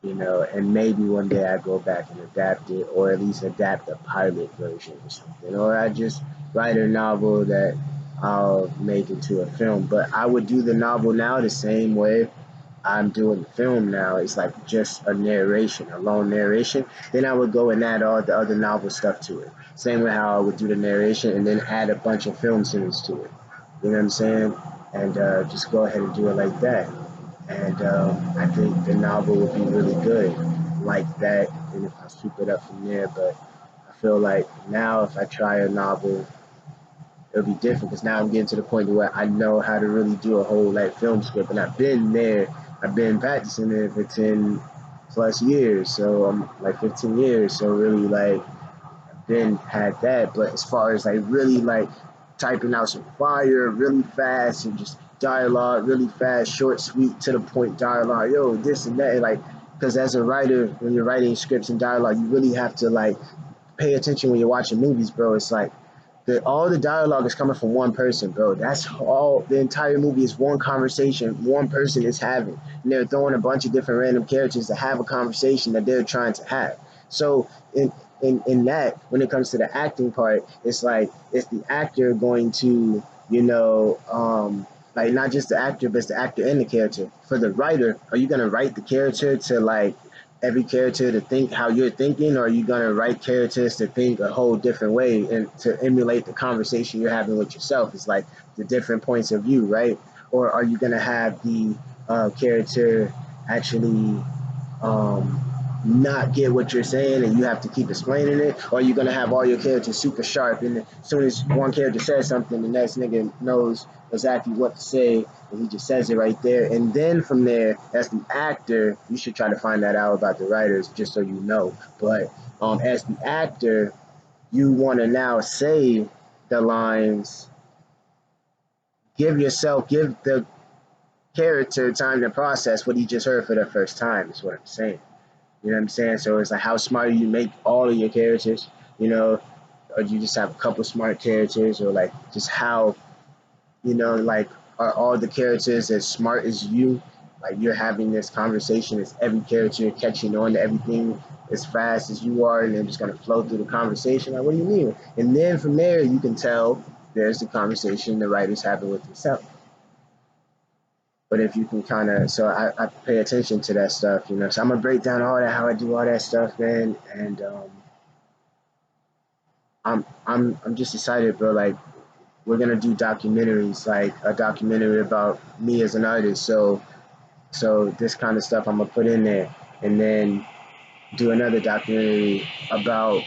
and maybe one day I go back and adapt it, or at least adapt a pilot version or something, or I just write a novel that I'll make into a film. But I would do the novel now the same way I'm doing the film now. It's like just a narration, a long narration. Then I would go and add all the other novel stuff to it. Same way how I would do the narration and then add a bunch of film scenes to it. You know what I'm saying? And just go ahead and do it like that. And I think the novel would be really good like that. And if I sweep it up from there, but I feel like now if I try a novel, it'll be different because now I'm getting to the point where I know how to really do a whole like film script, and I've been there. I've been practicing it for 10+ years, so I'm like 15 years. So really, like, been had that. But as far as like really like typing out some fire really fast and just dialogue really fast, short, sweet, to the point dialogue, yo, this and that, like, because as a writer, when you're writing scripts and dialogue, you really have to like pay attention when you're watching movies, bro. It's like all the dialogue is coming from one person, bro. That's all. The entire movie is one conversation one person is having, and they're throwing a bunch of different random characters to have a conversation that they're trying to have. So in that, when it comes to the acting part, it's like, is the actor going to, like, not just the actor, but it's the actor and the character. For the writer, are you gonna write the character to like every character to think how you're thinking, or are you gonna write characters to think a whole different way and to emulate the conversation you're having with yourself? It's like the different points of view, right? Or are you gonna have the character actually um, not get what you're saying and you have to keep explaining it? Or are you gonna have all your characters super sharp and as soon as one character says something, the next nigga knows exactly what to say and he just says it right there? And then from there, as the actor, you should try to find that out about the writers just so you know. But as the actor, you want to now say the lines, give the character time to process what he just heard for the first time, is what I'm saying. You know what I'm saying? So it's like, how smart you make all of your characters, you know, or do you just have a couple smart characters, or like just how, like, are all the characters as smart as you? Like, you're having this conversation, is every character catching on to everything as fast as you are, and they're just gonna flow through the conversation? Like, what do you mean? And then from there, you can tell there's the conversation the writer's having with himself. But if you can kind of, so I pay attention to that stuff, So I'm gonna break down all that, how I do all that stuff, man. And I'm just excited, bro. Like, we're gonna do documentaries, like a documentary about me as an artist. So this kind of stuff I'm gonna put in there, and then do another documentary about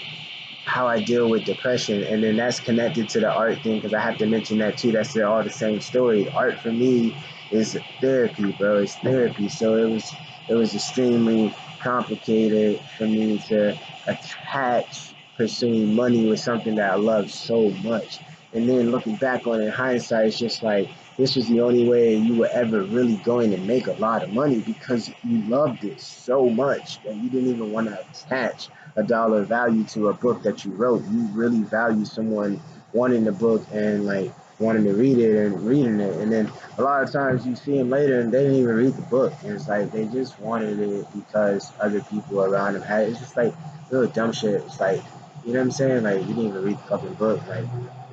how I deal with depression, and then that's connected to the art thing because I have to mention that too. That's all the same story. Art for me is therapy, bro. It's therapy. So it was extremely complicated for me to attach pursuing money with something that I love so much. And then looking back on it in hindsight, it's just like this was the only way you were ever really going to make a lot of money because you loved it so much that you didn't even want to attach a dollar value to a book that you wrote. You really value someone wanting the book and like wanting to read it and reading it. And then a lot of times you see them later and they didn't even read the book. And it's like they just wanted it because other people around them had it. It's just like little dumb shit. It's like, you know what I'm saying? Like, you didn't even read the fucking book. Like,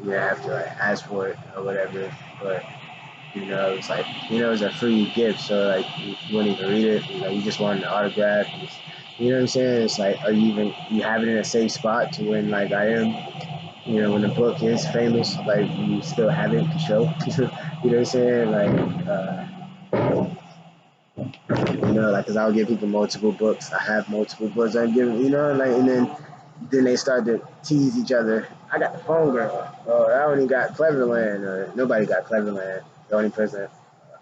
you have to like ask for it or whatever. But it's like, it's a free gift. So like, you wouldn't even read it. You just wanted an autograph. You know what I'm saying? It's like, are you have it in a safe spot to when like I am? When the book is famous, like you still have it to show. You know what I'm saying? Like, cause I'll give people multiple books. I have multiple books. I give, and then they start to tease each other. I got the phone girl. Oh, I only got Cleverland. Or nobody got Cleverland. The only person,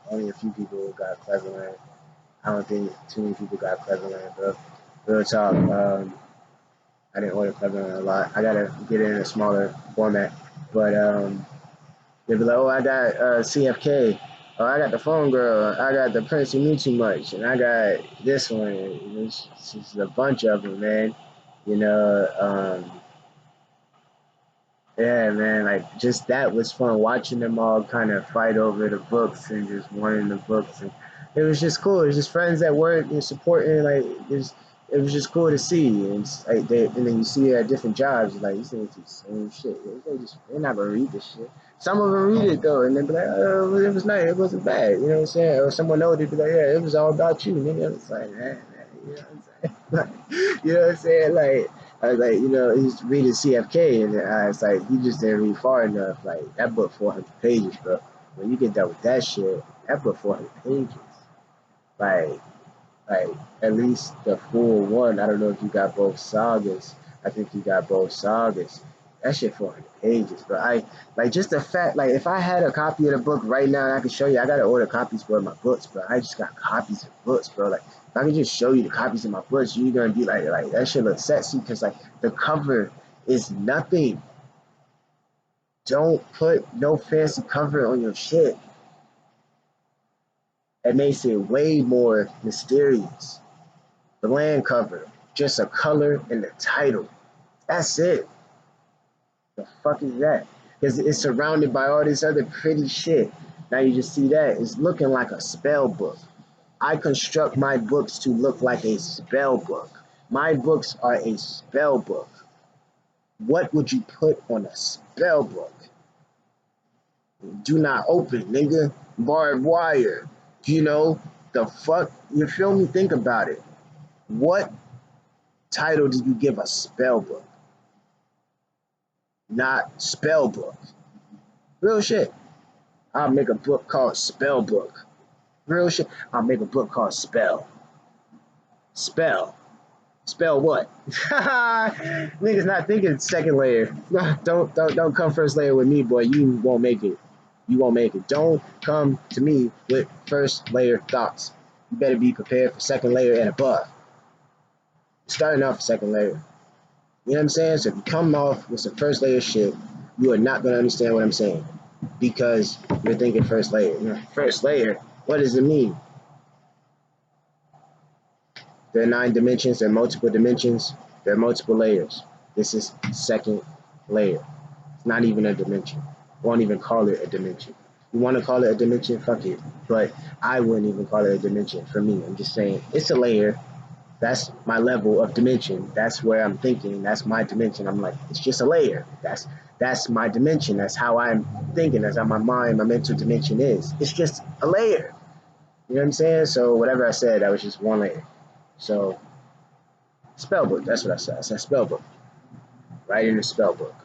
only a few people got Cleverland. I don't think too many people got Cleverland, bro. Real talk. I didn't order Cleverland a lot. I gotta get it in a smaller format, but they'd be like, "Oh, I got CFK. Oh, I got the phone girl. I got the Prince You Knew Too Much, and I got this one." It's just a bunch of them, man. You know, yeah, man. Like just that was fun watching them all kind of fight over the books and just wanting the books, and it was just cool. It was just friends that weren't supporting. Like it was just cool to see, and and then you see it at different jobs. Like you see the same shit. They're not gonna read this shit. Some of them read it though, and they be like, "Oh, it was nice. It wasn't bad." You know what I'm saying? Or someone knows they'd be like, "Yeah, it was all about you." Nigga, it's like, man, you know what I'm saying? You know what I'm saying? Like. I was like, he's reading CFK, and I was like, he just didn't read far enough. Like, that book 400 pages, bro. When you get done with that shit, that book 400 pages. Like, like at least the full one. I don't know if you got both sagas. I think you got both sagas. That shit 400 pages, bro. I like just the fact, like if I had a copy of the book right now and I could show you, I gotta order copies for my books, bro. I just got copies of books, bro. Like if I could just show you the copies of my books, you're gonna be like that shit looks sexy because like the cover is nothing. Don't put no fancy cover on your shit. It makes it way more mysterious. The land cover, just a color and the title. That's it. The fuck is that? Because it's surrounded by all this other pretty shit. Now you just see that. It's looking like a spell book. I construct my books to look like a spell book. My books are a spell book. What would you put on a spell book? Do not open, nigga. Barbed wire. The fuck? You feel me? Think about it. What title did you give a spell book? Not spell book. Real shit. I'll make a book called Spell Book. Real shit. I'll make a book called Spell. Spell. Spell what? Niggas not thinking second layer. Don't come first layer with me, boy. You won't make it. You won't make it. Don't come to me with first layer thoughts. You better be prepared for second layer and above. Starting off with second layer. You know what I'm saying? So if you come off with some first layer shit, you are not going to understand what I'm saying because you're thinking first layer. First layer, what does it mean? There are 9 dimensions, there are multiple dimensions, there are multiple layers. This is second layer. It's not even a dimension. Won't even call it a dimension. You want to call it a dimension? Fuck it. But I wouldn't even call it a dimension for me. I'm just saying it's a layer. That's my level of dimension. That's where I'm thinking. That's my dimension. I'm like, it's just a layer. That's my dimension. That's how I'm thinking. That's how my mind, my mental dimension is. It's just a layer. You know what I'm saying? So whatever I said, that was just one layer. So spell book. That's what I said. I said spell book. Right in the spell book.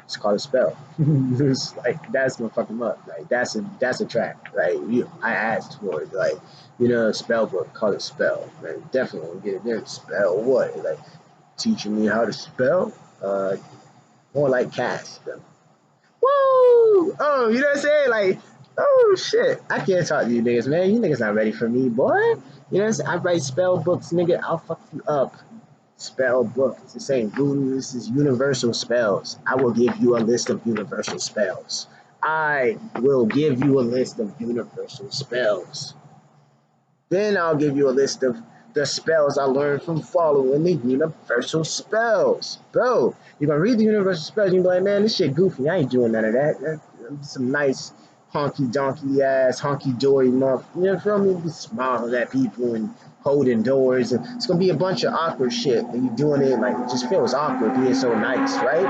It's called a spell. It's like that's gonna fuck him up. Like that's a track. Like I asked for it. Like spell book. Call it spell. Man, definitely gonna get it there. Spell what? Like teaching me how to spell. More like cast. Woo! Oh, you know what I'm saying? Like, oh shit. I can't talk to you niggas, man. You niggas not ready for me, boy. You know what I'm saying? I write spell books, nigga. I'll fuck you up. Spell book. It's the same. Voodoo, this is universal spells. I will give you a list of universal spells. I will give you a list of universal spells. Then I'll give you a list of the spells I learned from following the universal spells. Bro, you're gonna read the universal spells, you're gonna be like, man, this shit goofy. I ain't doing none of that. Some nice honky donkey ass, honky dory month. You know, feel me? Be smiling at people and holding doors. And it's gonna be a bunch of awkward shit. And you doing it like it just feels awkward being so nice, right?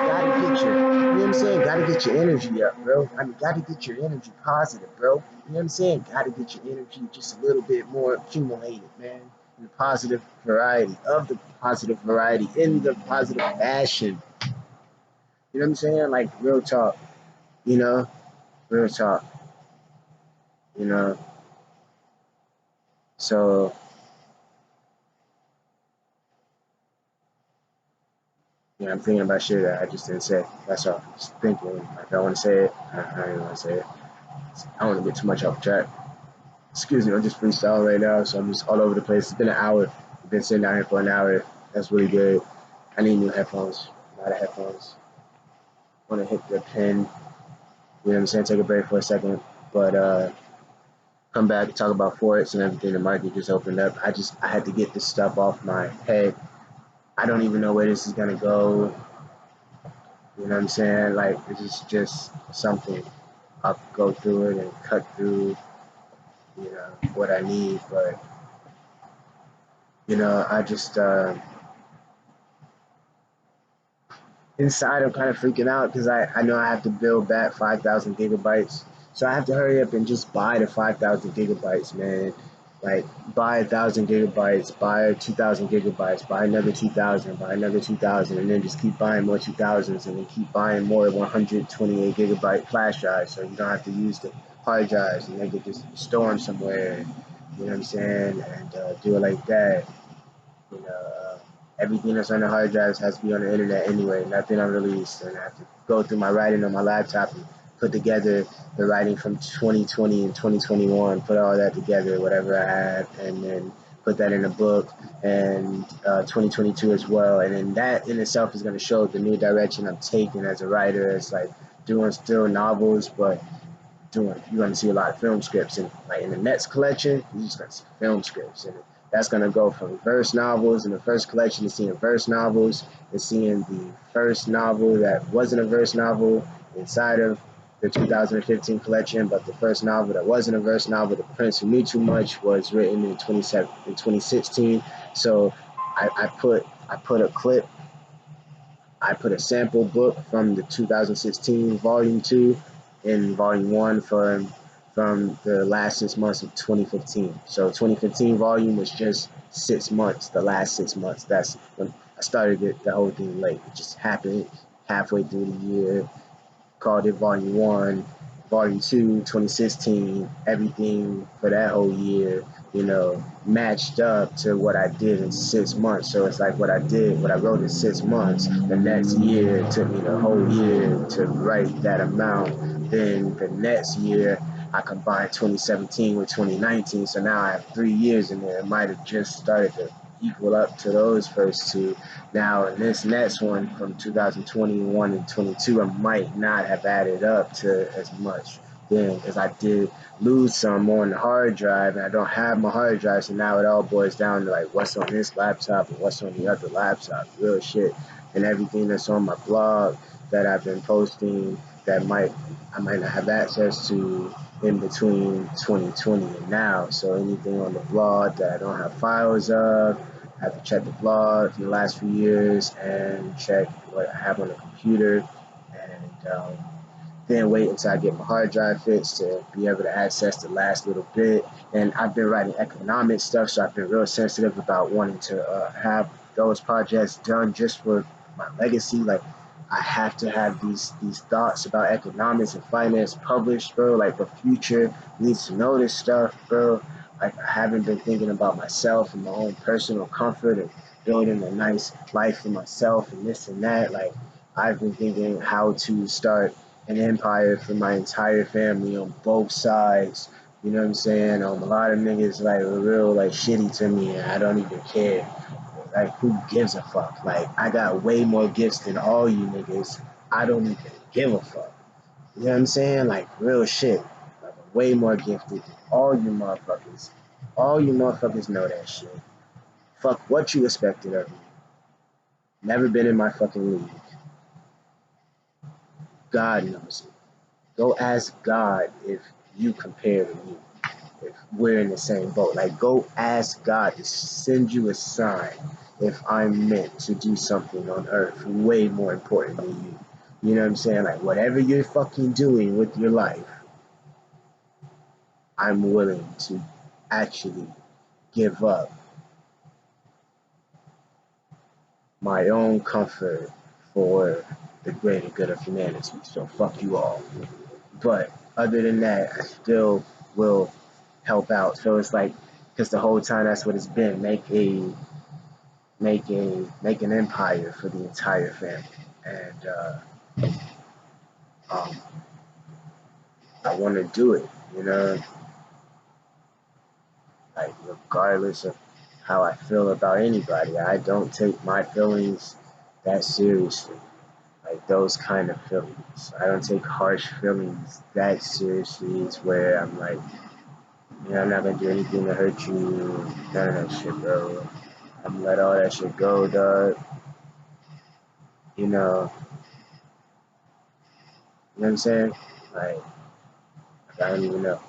Gotta get your, you know what I'm saying? Gotta get your energy up, bro. I mean, gotta get your energy positive, bro. You know what I'm saying? Gotta get your energy just a little bit more accumulated, man. In the positive variety, of the positive variety, in the positive fashion. You know what I'm saying? Like, real talk, you know? Real talk, you know? So, yeah, I'm thinking about shit that I just didn't say. That's all. I'm just thinking. Like, I want to say it. I don't even want to say it. I don't want to get too much off track. Excuse me, I'm just freestyling right now, so I'm just all over the place. It's been an hour. I've been sitting down here for an hour. That's really good. I need new headphones. A lot of headphones. I want to hit the pen. You know what I'm saying? Take a break for a second, but come back and talk about Forex and everything. The market just opened up. I had to get this stuff off my head. I don't even know where this is gonna go. You know what I'm saying? Like, this is just something. I'll go through it and cut through, what I need. But I just inside I'm kind of freaking out because I know I have to build back 5,000 gigabytes. So I have to hurry up and just buy the 5,000 gigabytes, man. Like, buy 1,000 gigabytes, buy 2,000 gigabytes, buy another 2,000, buy another 2,000, and then just keep buying more 2,000s, and then keep buying more 128 gigabyte flash drives, so you don't have to use the hard drives, and they could just store them somewhere. You know what I'm saying? And do it like that. You know, everything that's on the hard drives has to be on the internet anyway, nothing unreleased. And I have to go through my writing on my laptop and put together the writing from 2020 and 2021, put all that together, whatever I had, and then put that in a book, and 2022 as well. And then that in itself is going to show the new direction I'm taking as a writer. It's like doing still novels, but you're going to see a lot of film scripts, and like in the next collection you're just going to see film scripts, and that's going to go from verse novels in the first collection to seeing verse novels, to seeing the first novel that wasn't a verse novel inside of the 2015 collection, but the first novel that wasn't a verse novel, The Prince Who Knew Too Much, was written in 2016. So I put a clip, I put a sample book from the 2016 volume 2 in volume 1 from the last 6 months of 2015. So 2015 volume was just 6 months, the last 6 months. That's when I started the whole thing late. It just happened halfway through the year. Called it Volume 1, Volume 2, 2016, everything for that whole year, matched up to what I did in 6 months. So it's like what I wrote in 6 months, the next year it took me the whole year to write that amount. Then the next year, I combined 2017 with 2019. So now I have 3 years in there. It might have just started to equal up to those first two. Now, in this next one from 2021 and 22, I might not have added up to as much then, because I did lose some on the hard drive, and I don't have my hard drive, so now it all boils down to like what's on this laptop and what's on the other laptop, real shit, and everything that's on my blog that I've been posting that I might not have access to in between 2020 and now. So anything on the blog that I don't have files of, I have to check the blog for the last few years and check what I have on the computer, and then wait until I get my hard drive fixed to be able to access the last little bit. And I've been writing economic stuff, so I've been real sensitive about wanting to have those projects done just for my legacy. Like, I have to have these thoughts about economics and finance published, bro. Like, the future needs to know this stuff, bro. Like, I haven't been thinking about myself and my own personal comfort and building a nice life for myself and this and that. Like, I've been thinking how to start an empire for my entire family on both sides. You know what I'm saying? A lot of niggas like were real like shitty to me, and I don't even care. Like, who gives a fuck? Like, I got way more gifts than all you niggas. I don't even give a fuck. You know what I'm saying? Like, real shit. Like, I'm way more gifted than all you motherfuckers. All you motherfuckers know that shit. Fuck what you expected of me. Never been in my fucking league. God knows it. Go ask God if you compare to me. If we're in the same boat. Like, go ask God to send you a sign if I'm meant to do something on earth way more important than you. You know what I'm saying? Like, whatever you're fucking doing with your life, I'm willing to actually give up my own comfort for the greater good of humanity. So fuck you all. But other than that, I still will help out. So it's like, because the whole time that's what it's been. Make an empire for the entire family. And um, I want to do it, you know, like regardless of how I feel about anybody. I don't take my feelings that seriously, like those kind of feelings. I don't take harsh feelings that seriously. It's where I'm like, I'm not gonna do anything to hurt you. None of that shit, bro. I'm gonna let all that shit go, dog. You know, you know what I'm saying? Like, I don't even know.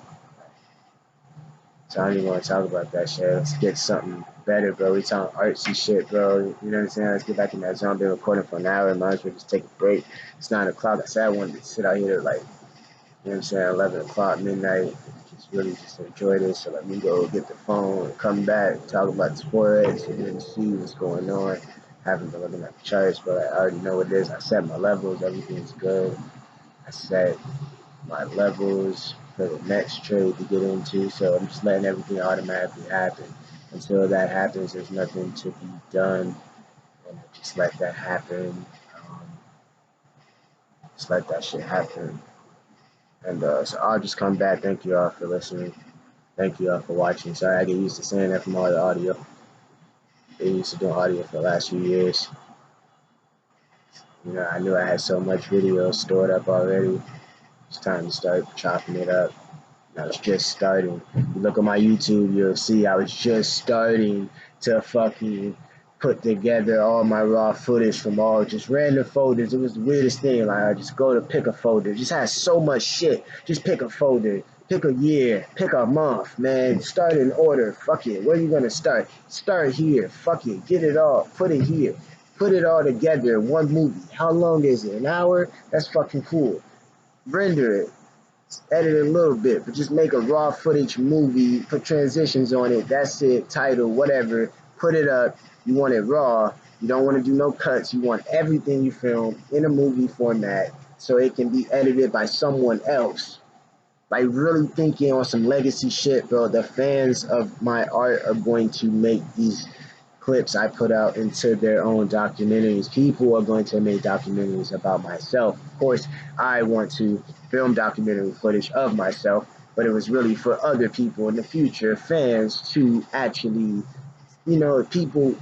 So I don't even want to talk about that shit. Let's get something better, bro. We talking artsy shit, bro. You know what I'm saying? Let's get back in that zone. Been recording for an hour. Might as well just take a break. It's 9 o'clock. I said I wanted to sit out here at like, you know what I'm saying, 11 o'clock, midnight. Just really just enjoy this. So let me go get the phone and come back, talk about the Forex, and then see what's going on. Haven't been looking at the charts, but I already know what it is. I set my levels. Everything's good. I set my levels for the next trade to get into. So I'm just letting everything automatically happen. Until that happens, there's nothing to be done. And just let that happen. Um, just let that shit happen. And so I'll just come back. Thank you all for listening. Thank you all for watching. Sorry, I get used to saying that from all the audio. They used to doing audio for the last few years. You know, I knew I had so much video stored up already. It's time to start chopping it up. I was just starting. You look at my YouTube, you'll see I was just starting to fucking put together all my raw footage from all just random folders. It was the weirdest thing. Like, I just go to pick a folder. Just has so much shit. Just pick a folder. Pick a year. Pick a month, man. Start in order. Fuck it. Where are you going to start? Start here. Fuck it. Get it all. Put it here. Put it all together in one movie. How long is it? An hour? That's fucking cool. Render it, edit it a little bit, but just make a raw footage movie, put transitions on it, that's it, title, whatever, put it up. You want it raw, you don't want to do no cuts, you want everything you film in a movie format so it can be edited by someone else. Like, really thinking on some legacy shit, bro. The fans of my art are going to make these clips I put out into their own documentaries. People are going to make documentaries about myself. Of course, I want to film documentary footage of myself, but it was really for other people in the future, fans, to actually, people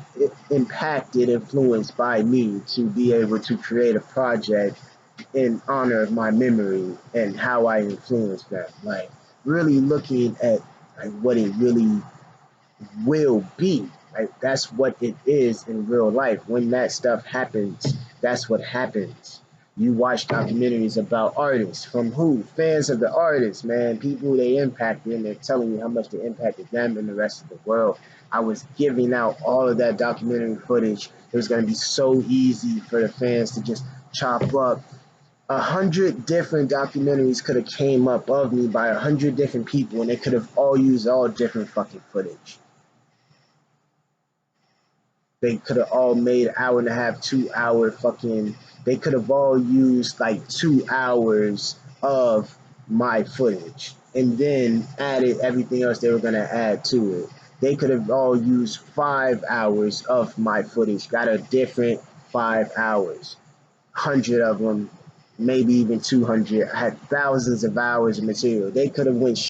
impacted, influenced by me to be able to create a project in honor of my memory and how I influenced them. Like, really looking at like what it really will be. Like, that's what it is in real life. When that stuff happens, that's what happens. You watch documentaries about artists from who? Fans of the artists, man. People they impacted, and they're telling you how much they impacted them and the rest of the world. I was giving out all of that documentary footage. It was going to be so easy for the fans to just chop up 100 different documentaries could have came up of me by 100 different people, and they could have all used all different fucking footage. They could have all made an hour and a half, 2 hour fucking. They could have all used like 2 hours of my footage and then added everything else they were gonna add to it. They could have all used 5 hours of my footage, got a different 5 hours. 100 of them, maybe even 200. I had thousands of hours of material. They could have went